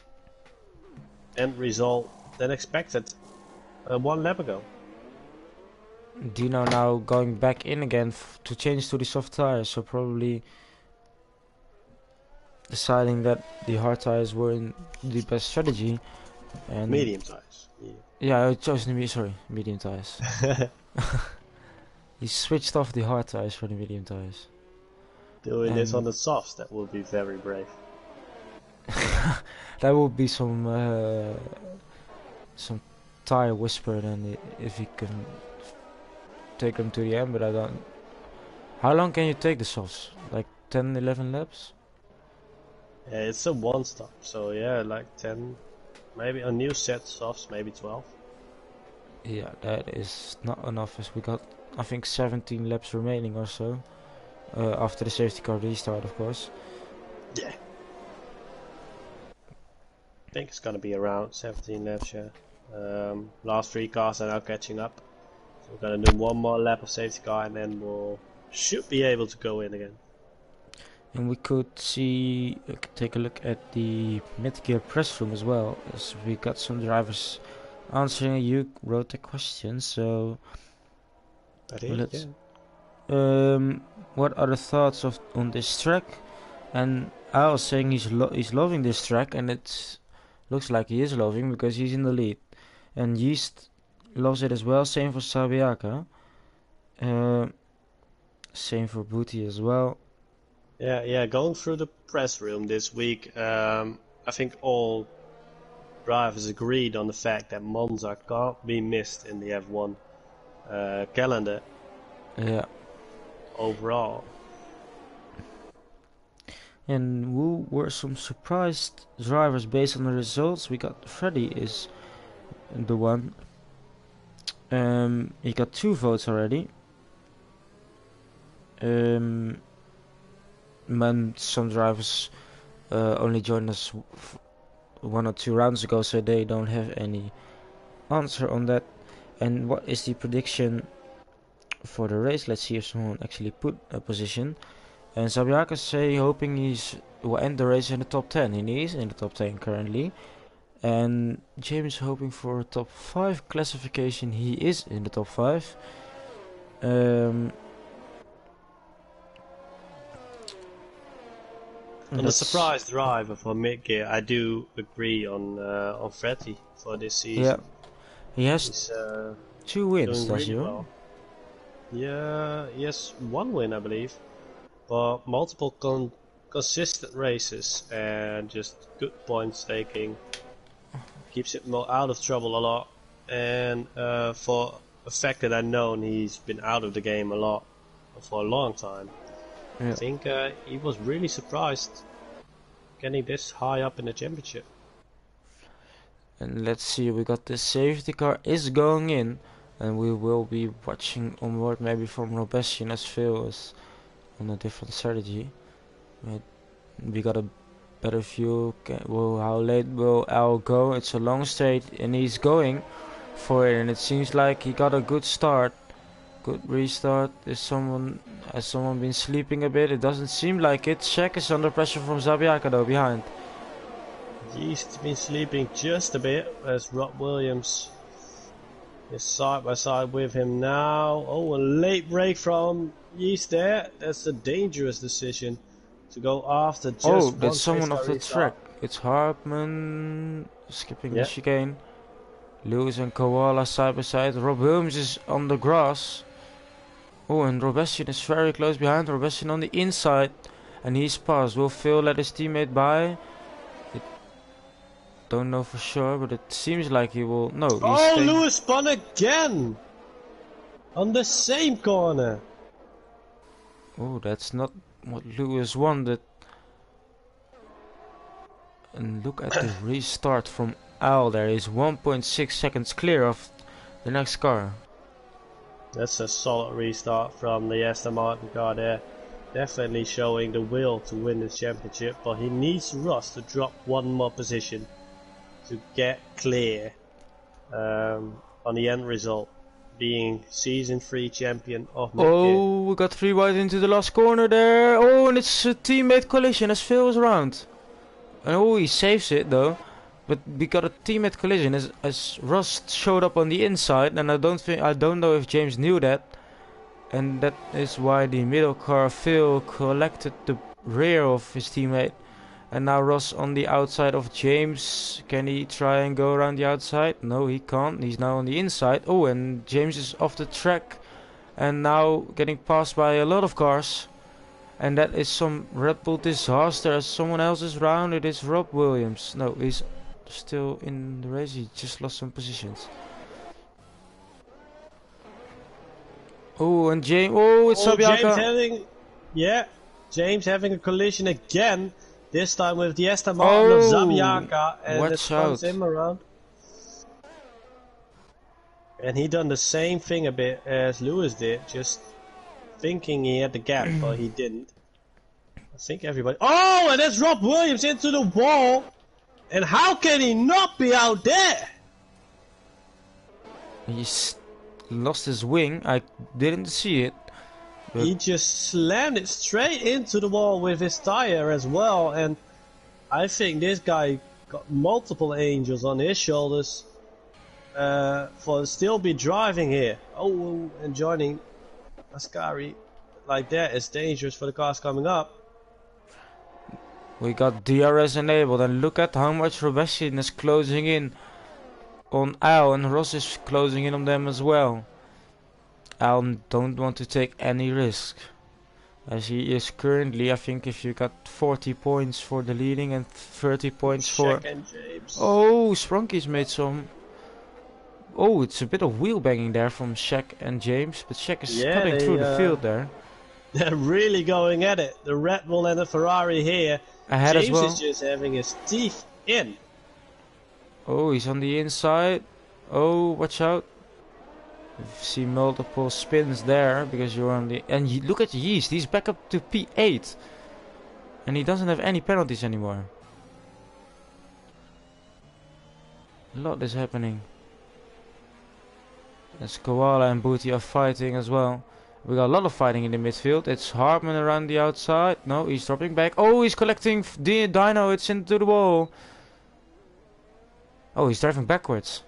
end result than expected 1 lap ago. Dino now going back in again to change to the soft tires, so probably deciding that the hard tires were in the best strategy. And medium tires. Yeah, I chose the medium tires. He switched off the hard tires for the medium tires. Doing this on the softs, that would be very brave. That would be some tire whisper then if he can take them to the end, but I don't... How long can you take the softs? Like 10, 11 laps? Yeah, it's a one stop, so yeah, like 10, maybe a new set softs, maybe 12. Yeah, that is not enough as we got, I think, 17 laps remaining or so. After the safety car restart, of course. Yeah. I think it's gonna be around 17 laps, yeah. Last 3 cars are now catching up. So we're gonna do 1 more lap of safety car and then we'll should be able to go in again. And we could see, take a look at the mid-gear press room as well, as we got some drivers answering. You wrote the question, so I did, let's. yeah. What are the thoughts on this track? And I was saying he's loving this track, and it looks like he is loving because he's in the lead. And Yeast loves it as well. Same for Sabiaka. Same for Booty as well. Yeah. Going through the press room this week, I think all drivers agreed on the fact that Monza can't be missed in the F1 calendar Yeah. overall. And who were some surprised drivers based on the results? We got Freddy is the one. He got 2 votes already. Man, some drivers only joined us 1 or 2 rounds ago, so they don't have any answer on that. And what is the prediction for the race? Let's see if someone actually put a position. And Zabiaka say hoping will end the race in the top 10. He is in the top 10 currently. And James hoping for a top 5 classification. He is in the top 5. On the surprise driver for mid-gear, I do agree on Freddy for this season. Yeah, he has He's 2 wins, doing does really he? well. Yeah, he has 1 win, I believe, but multiple consistent races and just good points taking. Keeps him out of trouble a lot, and for a fact that I've known, he's been out of the game a lot for a long time. Yeah. I think he was really surprised getting this high up in the championship. And let's see, we got the safety car is going in, and we will be watching onward maybe from Robesian as Phil is on a different strategy. But we got a better view. Well, how late will Al go? It's a long straight, and he's going for it, and it seems like he got a good start. Good restart. Has someone been sleeping a bit? It doesn't seem like it. Check is under pressure from Zabiaka though behind. He's been sleeping just a bit as Rob Williams is side by side with him now. Oh, a late break from Yeast there. That's a dangerous decision to go after just that's someone off the track. It's Hartman skipping the chicane. Lewis and Koala side by side. Rob Williams is on the grass. Oh, and Robesian is very close behind. Robesian on the inside, and he's passed. Will Phil let his teammate by? Don't know for sure, but it seems like he will. No, he's Lewis spun again on the same corner. Oh, that's not what Lewis wanted. And look at the restart from Al. There is 1.6 seconds clear of the next car. That's a solid restart from the Aston Martin car there. Definitely showing the will to win this championship, but he needs Russ to drop 1 more position to get clear on the end result, being season 3 champion of mid-gear. Oh, we got 3 wide into the last corner there. Oh, and it's a teammate collision as Phil is around. And oh, he saves it though. But we got a teammate collision as Russ showed up on the inside, and I don't know if James knew that. And that is why the middle car Phil collected the rear of his teammate. And now Ross on the outside of James. Can he try and go around the outside? No, he can't. He's now on the inside. Oh, and James is off the track and now getting passed by a lot of cars. And that is some Red Bull disaster as someone else is round. It is Rob Williams. No, he's still in the race. He just lost some positions. Oh, and James. Oh, it's Sabiaka. James having a collision again. This time with the Aston Martin of Zabiaka, and it spins him around. And he done the same thing a bit as Lewis did, just thinking he had the gap, but he didn't. I think everybody. Oh, and that's Rob Williams into the wall. And how can he not be out there? He's lost his wing. I didn't see it. He just slammed it straight into the wall with his tire as well, and I think this guy got multiple angels on his shoulders for still be driving here. Oh, and joining Ascari like that is dangerous for the cars coming up. We got DRS enabled, and look at how much Robesian is closing in on Al, and Ross is closing in on them as well. Al don't want to take any risk. as he is currently, I think if you got 40 points for the leading and 30 points for... Shaq and James. Oh, Sprunky's made some... Oh, it's a bit of wheel banging there from Shaq and James, but Shaq is Yeah, cutting through the field there. they're really going at it. The Red Bull and the Ferrari here. Ahead as James well. is just having his teeth in. Oh, he's on the inside. Oh, watch out. You see multiple spins there because you're on the... And look at Yeast, he's back up to P8. And he doesn't have any penalties anymore. A lot is happening. As Koala and Booty are fighting as well. We got a lot of fighting in the midfield. It's Hartman around the outside. No, he's dropping back. Oh, he's collecting the Dino. It's into the wall. Oh, he's driving backwards.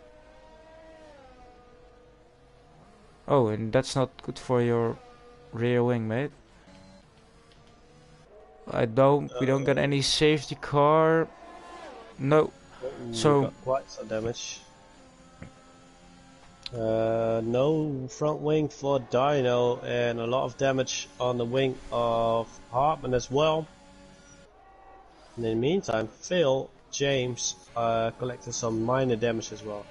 Oh, and that's not good for your rear wing, mate. We don't get any safety car. No. So got quite some damage. No front wing for Dino, and a lot of damage on the wing of Hartman as well. And in the meantime, Phil, James collected some minor damage as well.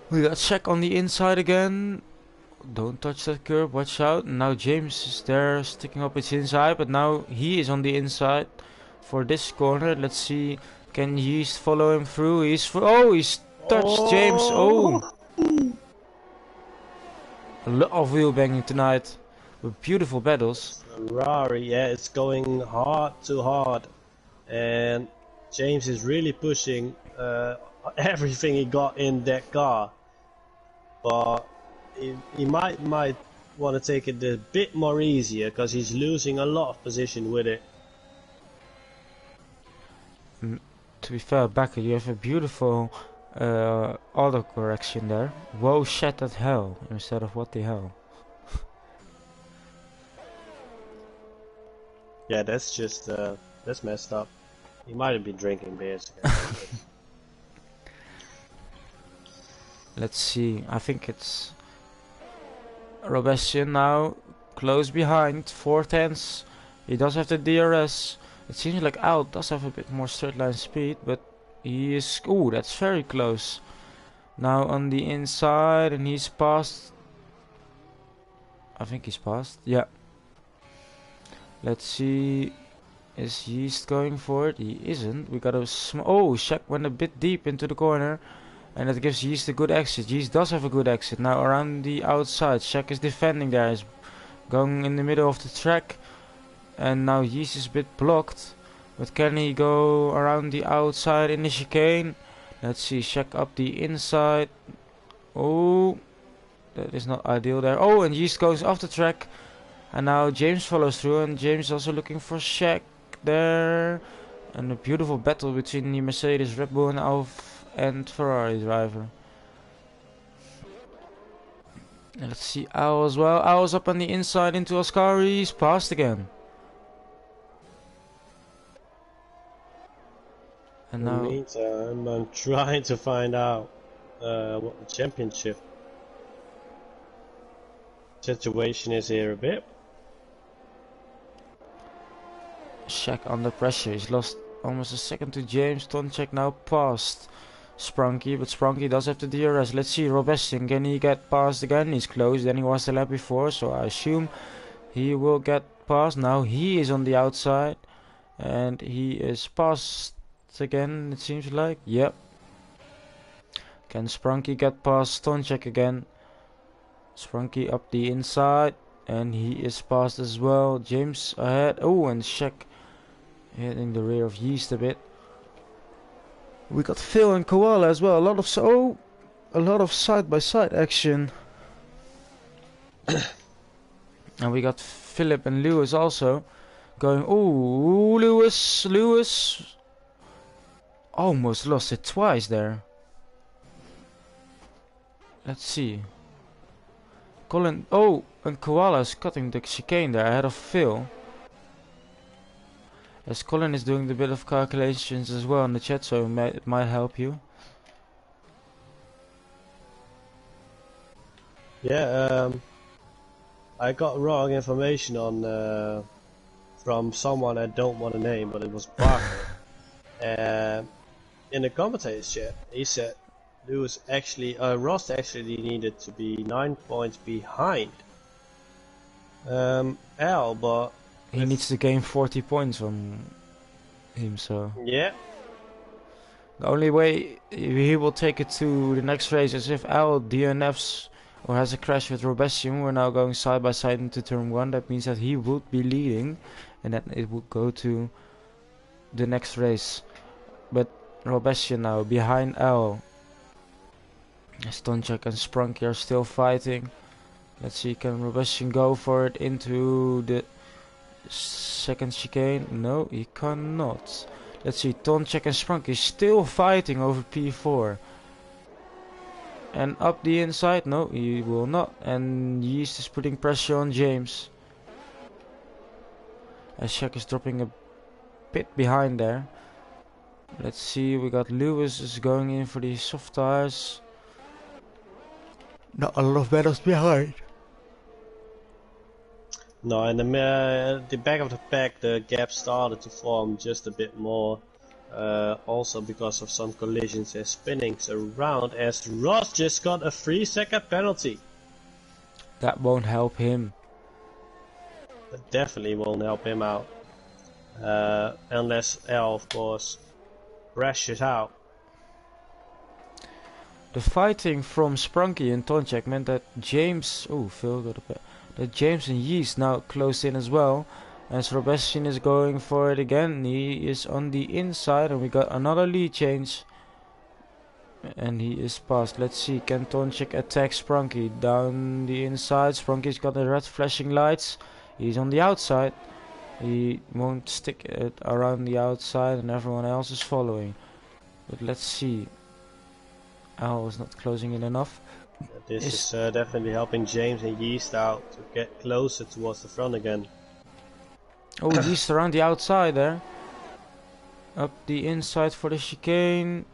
we got Shaq on the inside again. Don't touch that curb, watch out. And now James is there sticking up his inside, but now he is on the inside for this corner. Let's see, can Yeast follow him through? He's touched James. Oh, a lot of wheel banging tonight with beautiful battles. Ferrari, yeah, it's going hard to hard, and James is really pushing everything he got in that car, but he might want to take it a bit more easier because he's losing a lot of position with it. To be fair, Becker, you have a beautiful auto correction there. Whoa, shit at hell instead of what the hell. Yeah, that's just that's messed up. He might have been drinking beers again. Let's see, I think it's Robastian now, close behind, 4 tenths. He does have the DRS. It seems like Al does have a bit more straight line speed, but he is... Ooh, that's very close. Now on the inside, and he's passed. I think he's passed, yeah. Let's see, is Yeast going for it? He isn't. We got a oh, Shaq went a bit deep into the corner, and that gives Yeast a good exit. Yeast does have a good exit. Now around the outside, Shaq is defending there, is going in the middle of the track, and now Yeast is a bit blocked. But can he go around the outside in the chicane? Let's see, Shaq up the inside. Oh, that is not ideal there. Oh, and Yeast goes off the track. And now James follows through, and James also looking for Shaq there. And a beautiful battle between the Mercedes, Red Bull and Ferrari driver. And let's see Al as well. Al's up on the inside into Ascari. He's passed again. And In now, the meantime, I'm trying to find out what the championship situation is here a bit. Shaq under pressure. He's lost almost a second to James. Tonchek now past Sprunky, but Sprunky does have the DRS. Let's see, Robastian, can he get past again? He's close than he was the lap before, so I assume he will get past. Now he is on the outside, and he is past again, it seems like. Yep. Can Sprunky get past Tonchek again? Sprunky up the inside, and he is past as well. James ahead. Oh, and Shaq hitting the rear of Yeast a bit. We got Phil and Koala as well. A lot of side-by-side action. And we got Philip and Lewis also going. Oh, Lewis almost lost it twice there. Let's see. Colin. Oh, and Koala is cutting the chicane there ahead of Phil. As Colin is doing the bit of calculations as well in the chat, so it might help you. Yeah, I got wrong information on from someone I don't want to name, but it was Barker. In the commentators chat, he said Ross actually needed to be 9 points behind Al, but He needs to gain 40 points on him, so yeah, the only way he will take it to the next race is if Al DNFs or has a crash with Robesium. We're now going side by side into turn 1. That means that he would be leading and then it would go to the next race. But Robesium now behind Al. Stonchak and Sprunky are still fighting. Let's see, can Robesium go for it into the second chicane? No, he cannot. Let's see, Tonchek and Sprunky still fighting over P4. And up the inside, no, he will not. And Yeast is putting pressure on James. As Shaq is dropping a bit behind there. Let's see, we got Lewis is going in for the soft tires. Not a lot of battles behind. no, in the back of the pack, the gap started to form just a bit more. Also because of some collisions and spinnings around, as Ross just got a 3-second penalty. That won't help him. That definitely won't help him out. Unless L, of course, crashes out. The fighting from Sprunky and Tonchek meant that James... Oh, Phil got a bit. That James and Yeast now close in as well. As Robesian is going for it again. He is on the inside and we got another lead change. And he is past. Let's see, can Tonchek attack Sprunky down the inside? Sprunky's got the red flashing lights. He's on the outside. He won't stick it around the outside and everyone else is following. But let's see. Al is not closing in enough. This is definitely helping James and Yeast out to get closer towards the front again. Oh, Yeast around the outside there. Up the inside for the chicane.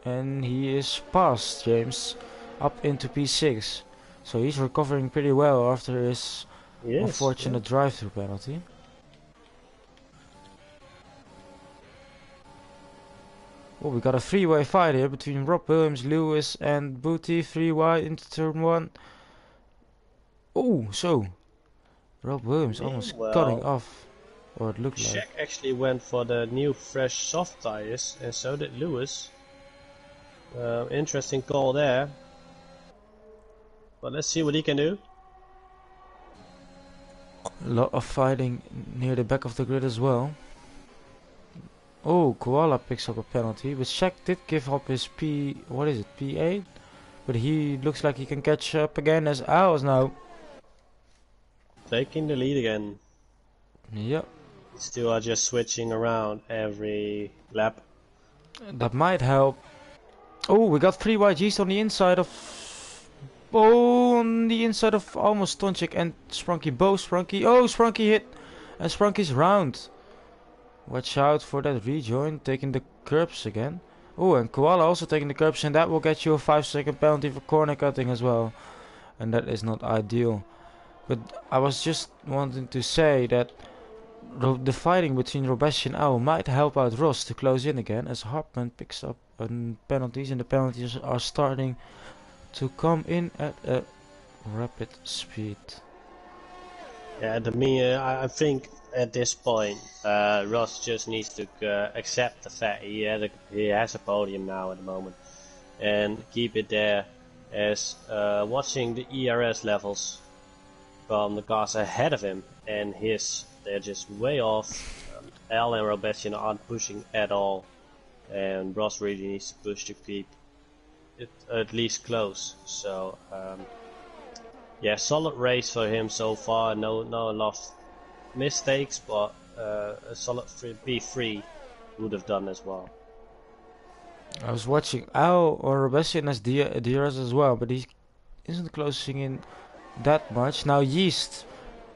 And he is past James. Up into P6. So he's recovering pretty well after his unfortunate drive-through penalty. Oh, we got a three-way fight here between Rob Williams, Lewis and Booty. 3 wide into turn 1. Oh, so Rob Williams almost cutting off. Or it looked like. Shaq actually went for the new fresh soft tires, and so did Lewis. Interesting call there. But let's see what he can do. A lot of fighting near the back of the grid as well. Oh, Koala picks up a penalty, but Shaq did give up his P8? But he looks like he can catch up again as Al is now taking the lead again. Yep. Still are just switching around every lap. That might help. Oh, we got 3 YGs on the inside of... Oh, on the inside of almost Tonchik and Sprunky. Both Sprunky. Oh, Sprunky hit. And Sprunky's round. Watch out for that rejoin, taking the curbs again. Oh, and Koala also taking the curbs, and that will get you a 5-second penalty for corner cutting as well. And that is not ideal. But I was just wanting to say that the fighting between Robesh and Owl might help out Ross to close in again, as Hartman picks up penalties, and the penalties are starting to come in at a rapid speed. Yeah, I think at this point, Ross just needs to accept the fact he has a podium now at the moment, and keep it there. As watching the ERS levels from the cars ahead of him and they're just way off. Al and Robesian aren't pushing at all, and Ross really needs to push to keep it at least close. So yeah, solid race for him so far. No lost mistakes, but a solid P3 would have done as well. I was watching Al or Robesian as DRS as well, but he isn't closing in that much. Now Yeast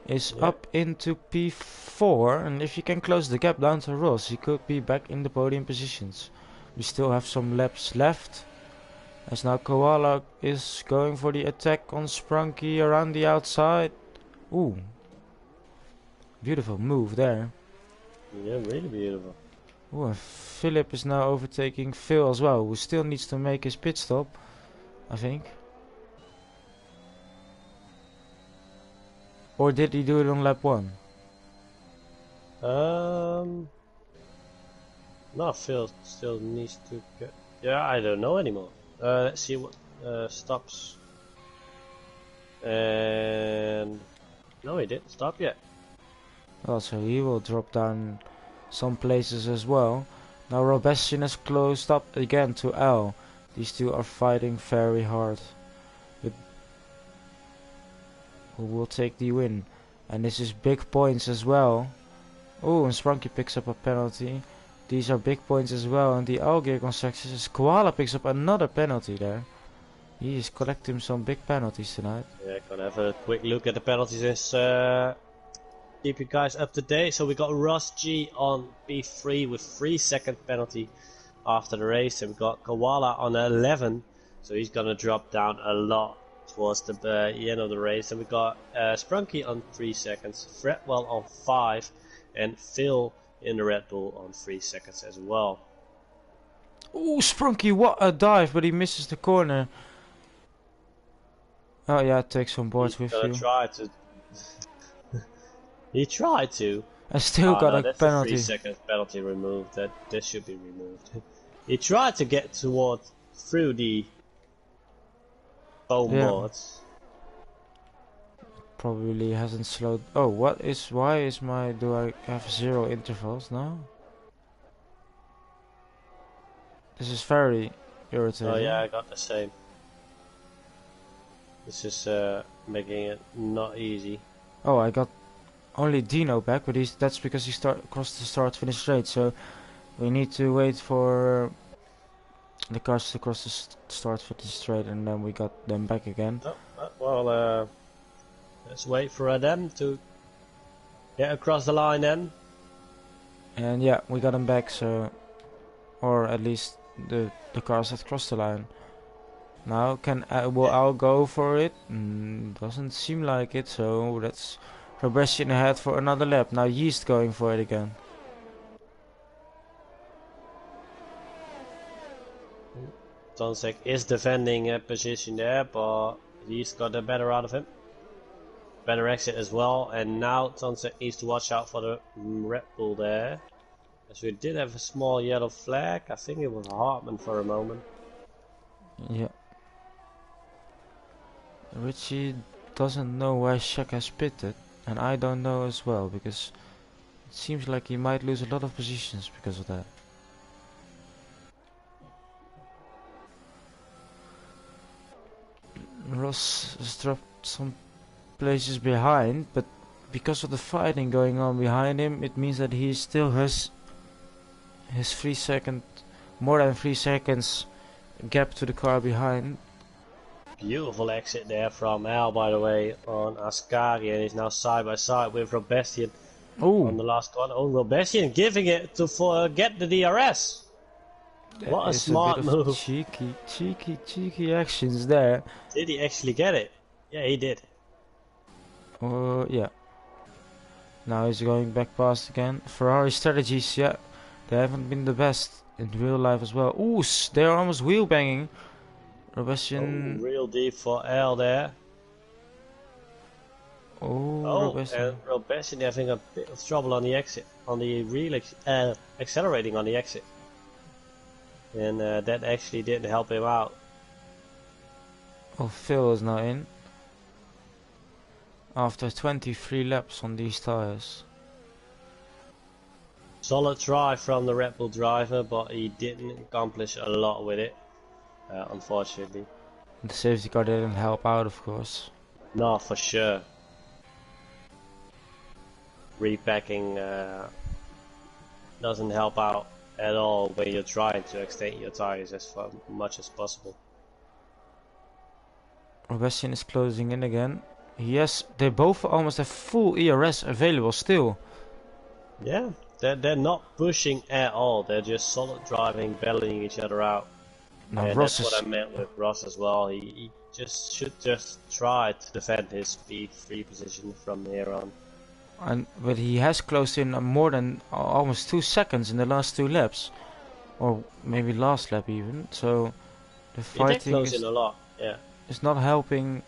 is up into P4, and if you can close the gap down to Ross, he could be back in the podium positions. We still have some laps left, As now Koala is going for the attack on Sprunky around the outside. Ooh. Beautiful move there. Yeah, really beautiful. Ooh, and Philip is now overtaking Phil as well, who still needs to make his pit stop, I think. Or did he do it on lap 1? No, Phil still needs to get... Yeah, I don't know anymore. Let's see what stops. And... No, he didn't stop yet. Also, he will drop down some places as well. Now Robestian has closed up again to L. These two are fighting very hard. But who will take the win? And this is big points as well. Oh, and Sprunky picks up a penalty. These are big points as well. And the L gear construction says Koala picks up another penalty there. He is collecting some big penalties tonight. Yeah, gonna have a quick look at the penalties and keep you guys up to date. So we got Ross G on P3 with 3-second penalty after the race, and we got Koala on 11, so he's gonna drop down a lot towards the end of the race. And we got Sprunky on 3 seconds, Fredwell on 5, and Phil in the Red Bull on 3 seconds as well. Oh, Sprunky, what a dive, but he misses the corner. Oh yeah, take some boards with you. He tried to. I still got a that's penalty. A 3-second penalty removed. That should be removed. He tried to get through the foam boards. Probably hasn't slowed. Oh, do I have 0 intervals now? This is very irritating. Oh yeah, I got the same. This is making it not easy. Oh, I got only Dino back, but that's because he crossed the start-finish straight. So we need to wait for the cars to cross the start-finish straight, and then we got them back again. Oh, well, let's wait for them to get across the line then. And yeah, we got them back. So, or at least the cars that crossed the line. Now will Al go for it? Doesn't seem like it. So that's Robestian ahead for another lap. Now Yeast going for it again. Tonsek is defending a position there, but Yeast got the better out of him. Better exit as well, and now Tonsek needs to watch out for the Red Bull there. As we did have a small yellow flag. I think it was Hartman for a moment. Yeah. Richie doesn't know why Shaq has pitted, and I don't know as well, because it seems like he might lose a lot of positions because of that. Ross has dropped some places behind, but because of the fighting going on behind him, it means that he still has his more than 3 seconds gap to the car behind. Beautiful exit there from Al, by the way, on Ascari, and he's now side by side with Robestian on the last corner. Oh, Robestian giving it to get the DRS. What a smart move. Cheeky actions there. Did he actually get it? Yeah, he did. Yeah. Now he's going back past again. Ferrari strategies, yeah, they haven't been the best in real life as well. Ooh, they're almost wheel banging. Robestian. Oh, real deep for L there. Robestian. And Robestian having a bit of trouble on the exit, on the real accelerating on the exit. And that actually didn't help him out. Oh, Phil is now in. After 23 laps on these tires. Solid try from the Red Bull driver, but he didn't accomplish a lot with it, unfortunately. The safety car didn't help out, of course. No, for sure. Repacking doesn't help out at all when you're trying to extend your tires as much as possible. Robestian is closing in again. Yes, they both almost have full ERS available still. Yeah, they're not pushing at all. They're just solid driving, battling each other out. Now And Ross that's what is. I meant with Ross as well. He should just try to defend his P3 position from here on. But he has closed in more than almost 2 seconds in the last 2 laps, or maybe last lap even. So the He did fighting close in a lot, yeah. is not helping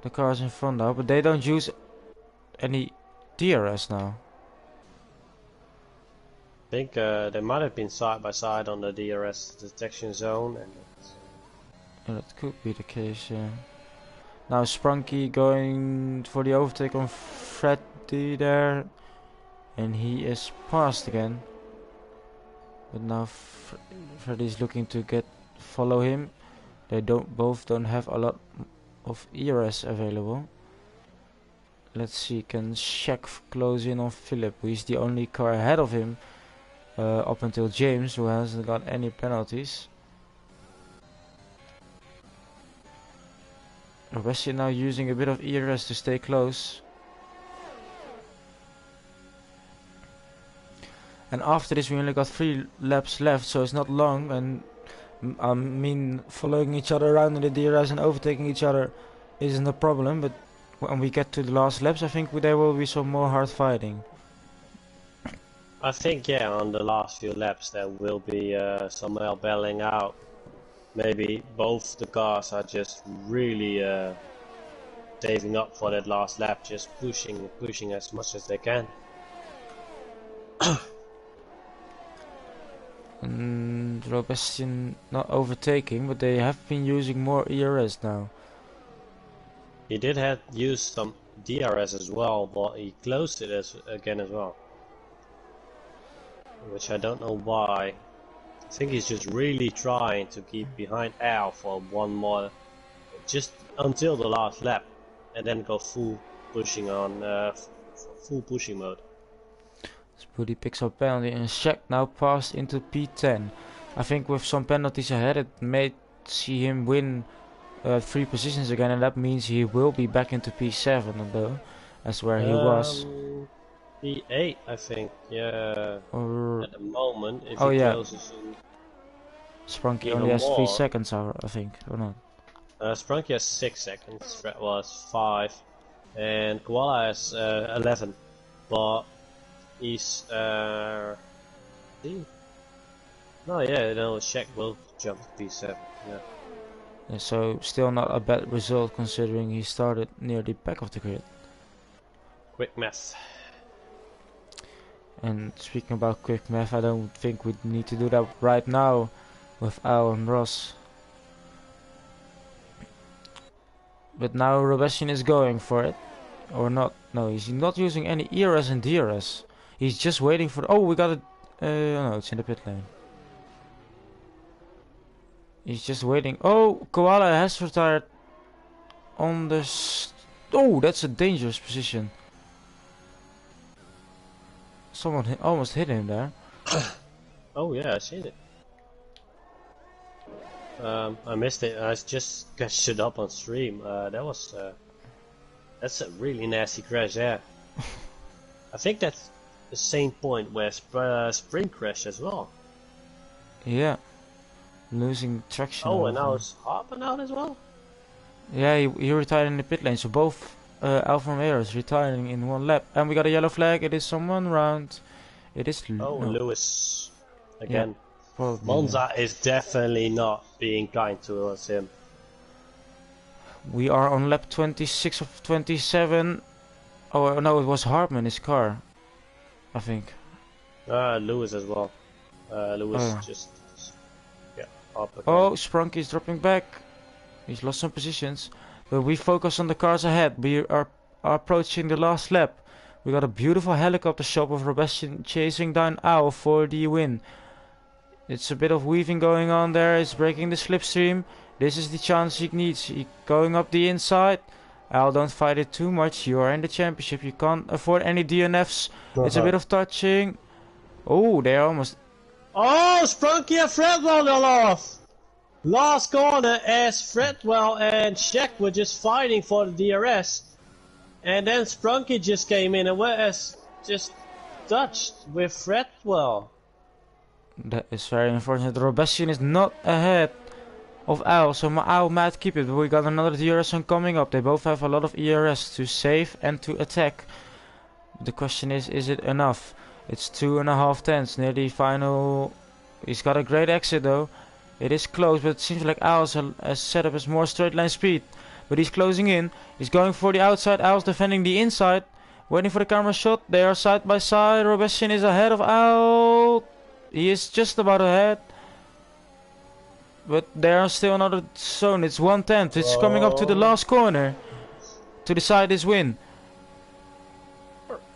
the cars in front now. But they don't use any DRS now. I think they might have been side by side on the DRS detection zone, and Yeah, that could be the case. Yeah. Now Sprunky going for the overtake on Freddy there, and he is passed again. But now Freddy's looking to follow him. They both don't have a lot of ERS available. Let's see, can Shaq close in on Philip, who is the only car ahead of him up until James, who hasn't got any penalties. Wesley now using a bit of ERS to stay close. And after this we only got 3 laps left, so it's not long, and I mean following each other around in the DRS and overtaking each other isn't a problem, but when we get to the last laps I think there will be some more hard fighting. I think, yeah, on the last few laps there will be some battling out. Maybe both the cars are just really saving up for that last lap, just pushing as much as they can. And Robestian not overtaking, but they have been using more ERS now. He did have used some DRS as well, but he closed it again as well. Which I don't know why. I think he's just really trying to keep behind Al for one more, just until the last lap, and then go full pushing on full pushing mode. Spoody picks up penalty and Shaq now passed into P10. I think with some penalties ahead it may see him win 3 positions again, and that means he will be back into P7 though, as where he was. P8 I think, yeah, Or at the moment, if oh he yeah, closes in Sprunky even only has 3 more. seconds I think, or not. Sprunky has 6 seconds, Fred was 5, and Koala has 11, but he's no, Shaq will jump to P7, yeah. Yeah, so still not a bad result considering he started near the back of the grid. Quick math. And speaking about quick math, I don't think we need to do that right now with Al and Ross. But now Robesian is going for it. Or not. No, he's not using any ERS and DRS. He's just waiting for... Oh, we got it. No, it's in the pit lane. He's just waiting. Oh, Koala has retired on the... Oh, that's a dangerous position. Someone almost hit him there. Oh yeah, I seen it. I missed it. I just catched it up on stream. That's a really nasty crash there. I think that's the same point where Spring crashed as well. Yeah. Losing traction. Oh, and now it's Harpen out as well? Yeah, he retired in the pit lane, so both Alfa Romeos retiring in 1 lap. And we got a yellow flag, it is someone round. It is Lewis. Again. Yeah, probably, Monza is definitely not being kind towards him. We are on lap 26 of 27. Oh no, it was Hartman, his car, I think. Lewis as well. Lewis just up again. Oh, Sprunky is dropping back. He's lost some positions. But we focus on the cars ahead. We are approaching the last lap. We got a beautiful helicopter shot of Robestian chasing down Al for the win. It's a bit of weaving going on there. It's breaking the slipstream. This is the chance he needs. He going up the inside. Al, don't fight it too much. You are in the championship. You can't afford any DNFs. It's a bit of touching. Oh, they're almost... Oh, Sprunky and Fredwell are lost! Last corner as Fredwell and Shaq were just fighting for the DRS. And then Sprunky just came in and was just touched with Fredwell. That is very unfortunate. Robestian is not ahead of Al, so Al might keep it, but we got another DRS one coming up. They both have a lot of ERS to save and to attack. The question is it enough? It's 2.5 tenths near the final. He's got a great exit though. It is close, but it seems like Al's has set up as more straight line speed. But he's closing in. He's going for the outside. Al's defending the inside. Waiting for the camera shot. They are side by side. Robesian is ahead of Al. He is just about ahead. But there are still another zone. It's 1/10. It's coming up to the last corner to decide this win.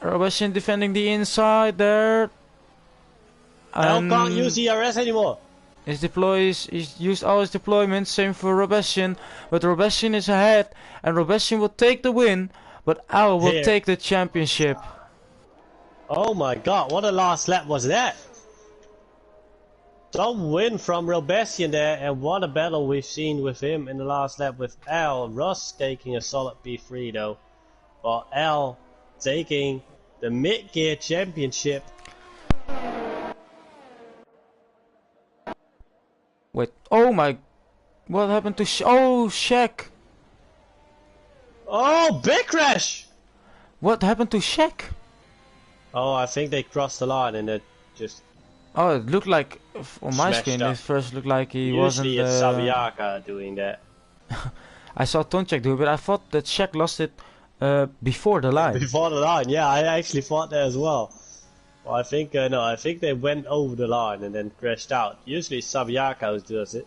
Robesian defending the inside there. Al can't use ERS anymore. He's used all his deployments. Same for Robesian. But Robesian is ahead. And Robesian will take the win. But Al will take the championship. Oh my god, what a last lap was that? Some win from Robesian there, and what a battle we've seen with him in the last lap with Al. Russ taking a solid P3 though, but Al taking the mid-gear championship. Wait, oh my, what happened to Shaq? Oh, big crash! What happened to Shaq? Oh, I think they crossed the line and it just... Oh, it looked like, on my screen, it first looked like he wasn't... Usually it's Sabiaka doing that. I saw Tonchek do it, but I thought that Shaq lost it before the line. Before the line, yeah, I actually thought that as well. Well, I think, no, I think they went over the line and then crashed out. Usually Sabiaka who does it.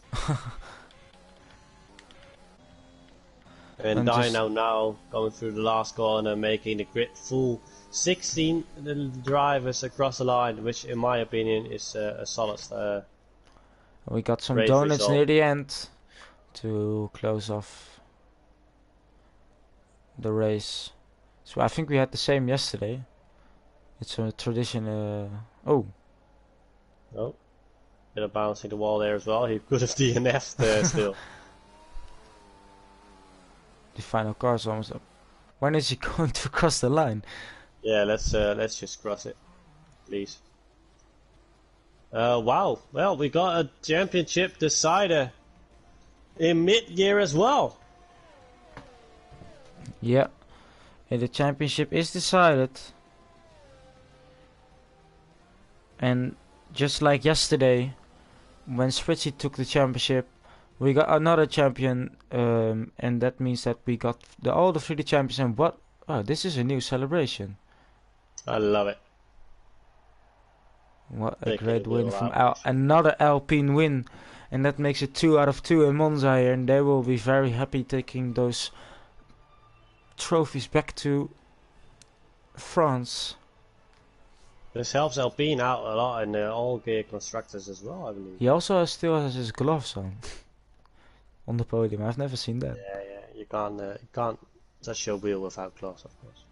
And Dino now going through the last corner, making the grid full. 16 drivers across the line, which in my opinion is a solid we got some donuts result near the end to close off the race. So I think we had the same yesterday. It's a tradition. Oh, bit of bouncing the wall there as well. He could have DNF'd there still. The final car is almost up. When is he going to cross the line? Yeah, let's just cross it, please. Wow. Well, we got a championship decider in mid-year as well. Yeah, and the championship is decided. And just like yesterday, when Spritzy took the championship, we got another champion, and that means that we got all the 3D champions. And what? Oh, this is a new celebration. I love it. What a great win from another Alpine win, and that makes it 2 out of 2 in Monza here, and they will be very happy taking those trophies back to France. This helps Alpine out a lot in the all-gear constructors as well, I believe. He also still has his gloves on the podium. I've never seen that. Yeah, you can't touch your wheel without gloves, of course.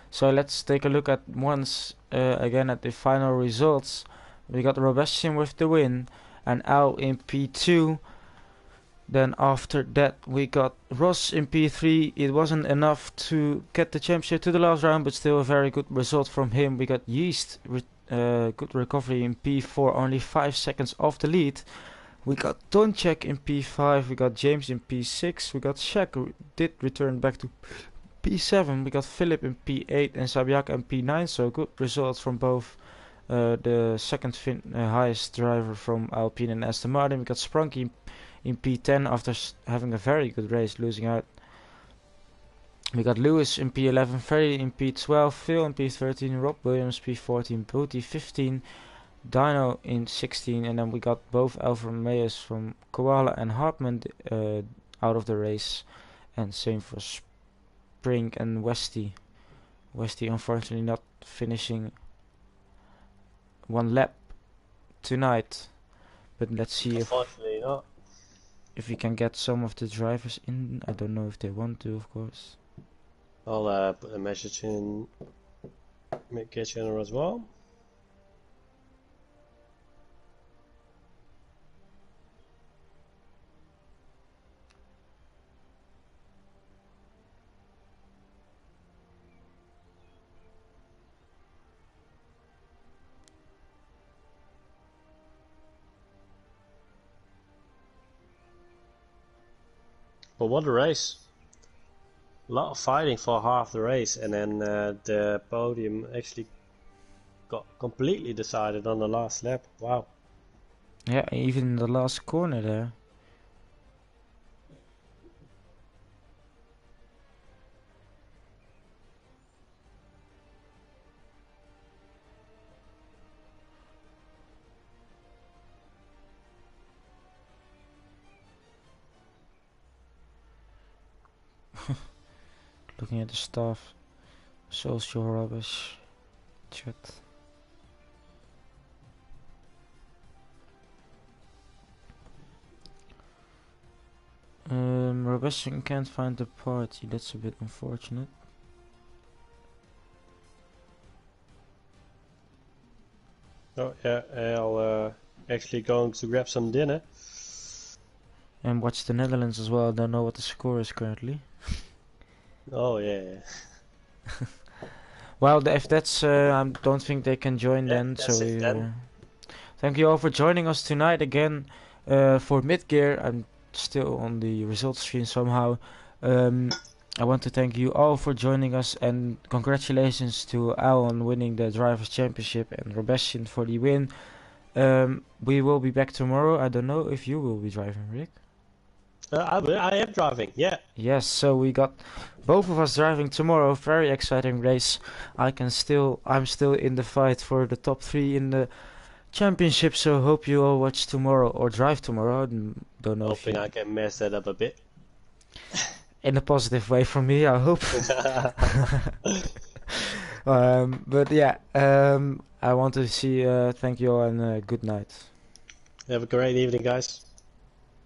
So let's take a look at once again at the final results. We got Robesian with the win and Al in P2. Then after that we got Ross in P3. It wasn't enough to get the championship to the last round, but still a very good result from him. We got Yeast, good recovery in P4, only 5 seconds off the lead. We got Tonchek in P5, we got James in P6, we got Shaq who did return back to P7, we got Philip in P8 and Sabiaka in P9, so good results from both the second highest driver from Alpine and Aston Martin. We got Sprunky in P10 after having a very good race, losing out. We got Lewis in P11, Ferry in P12, Phil in P13, Rob Williams P14, Booty 15, Dino in 16, and then we got both Alfa Romeos from Koala and Hartman out of the race, and same for Spring and Westy. Westy unfortunately not finishing one lap tonight, but let's see if we can get some of the drivers in. I don't know if they want to, of course. I'll put a message in mid-gear channel as well. But what a race! A lot of fighting for half the race, and then the podium actually got completely decided on the last lap. Wow. Yeah, even in the last corner there. Looking at the stuff, social rubbish, chat. Robestion can't find the party, that's a bit unfortunate. Oh yeah, I'll actually going to grab some dinner. And watch the Netherlands as well, I don't know what the score is currently. Oh yeah. Well, if that's, I don't think they can join Yeah, then, that's so it then. thank you all for joining us tonight again for mid-gear. I'm still on the results screen somehow. I want to thank you all for joining us, and congratulations to Al on winning the Drivers' Championship and Robestion for the win. We will be back tomorrow. I don't know if you will be driving, Rick. I am driving. Yeah. Yes, so we got both of us driving tomorrow. Very exciting race. I'm still in the fight for the top 3 in the championship, so hope you all watch tomorrow or drive tomorrow. Don't know if Hoping you, I can mess that up a bit. in a positive way for me, I hope. But yeah, I want to see. Thank you all and good night. Have a great evening, guys.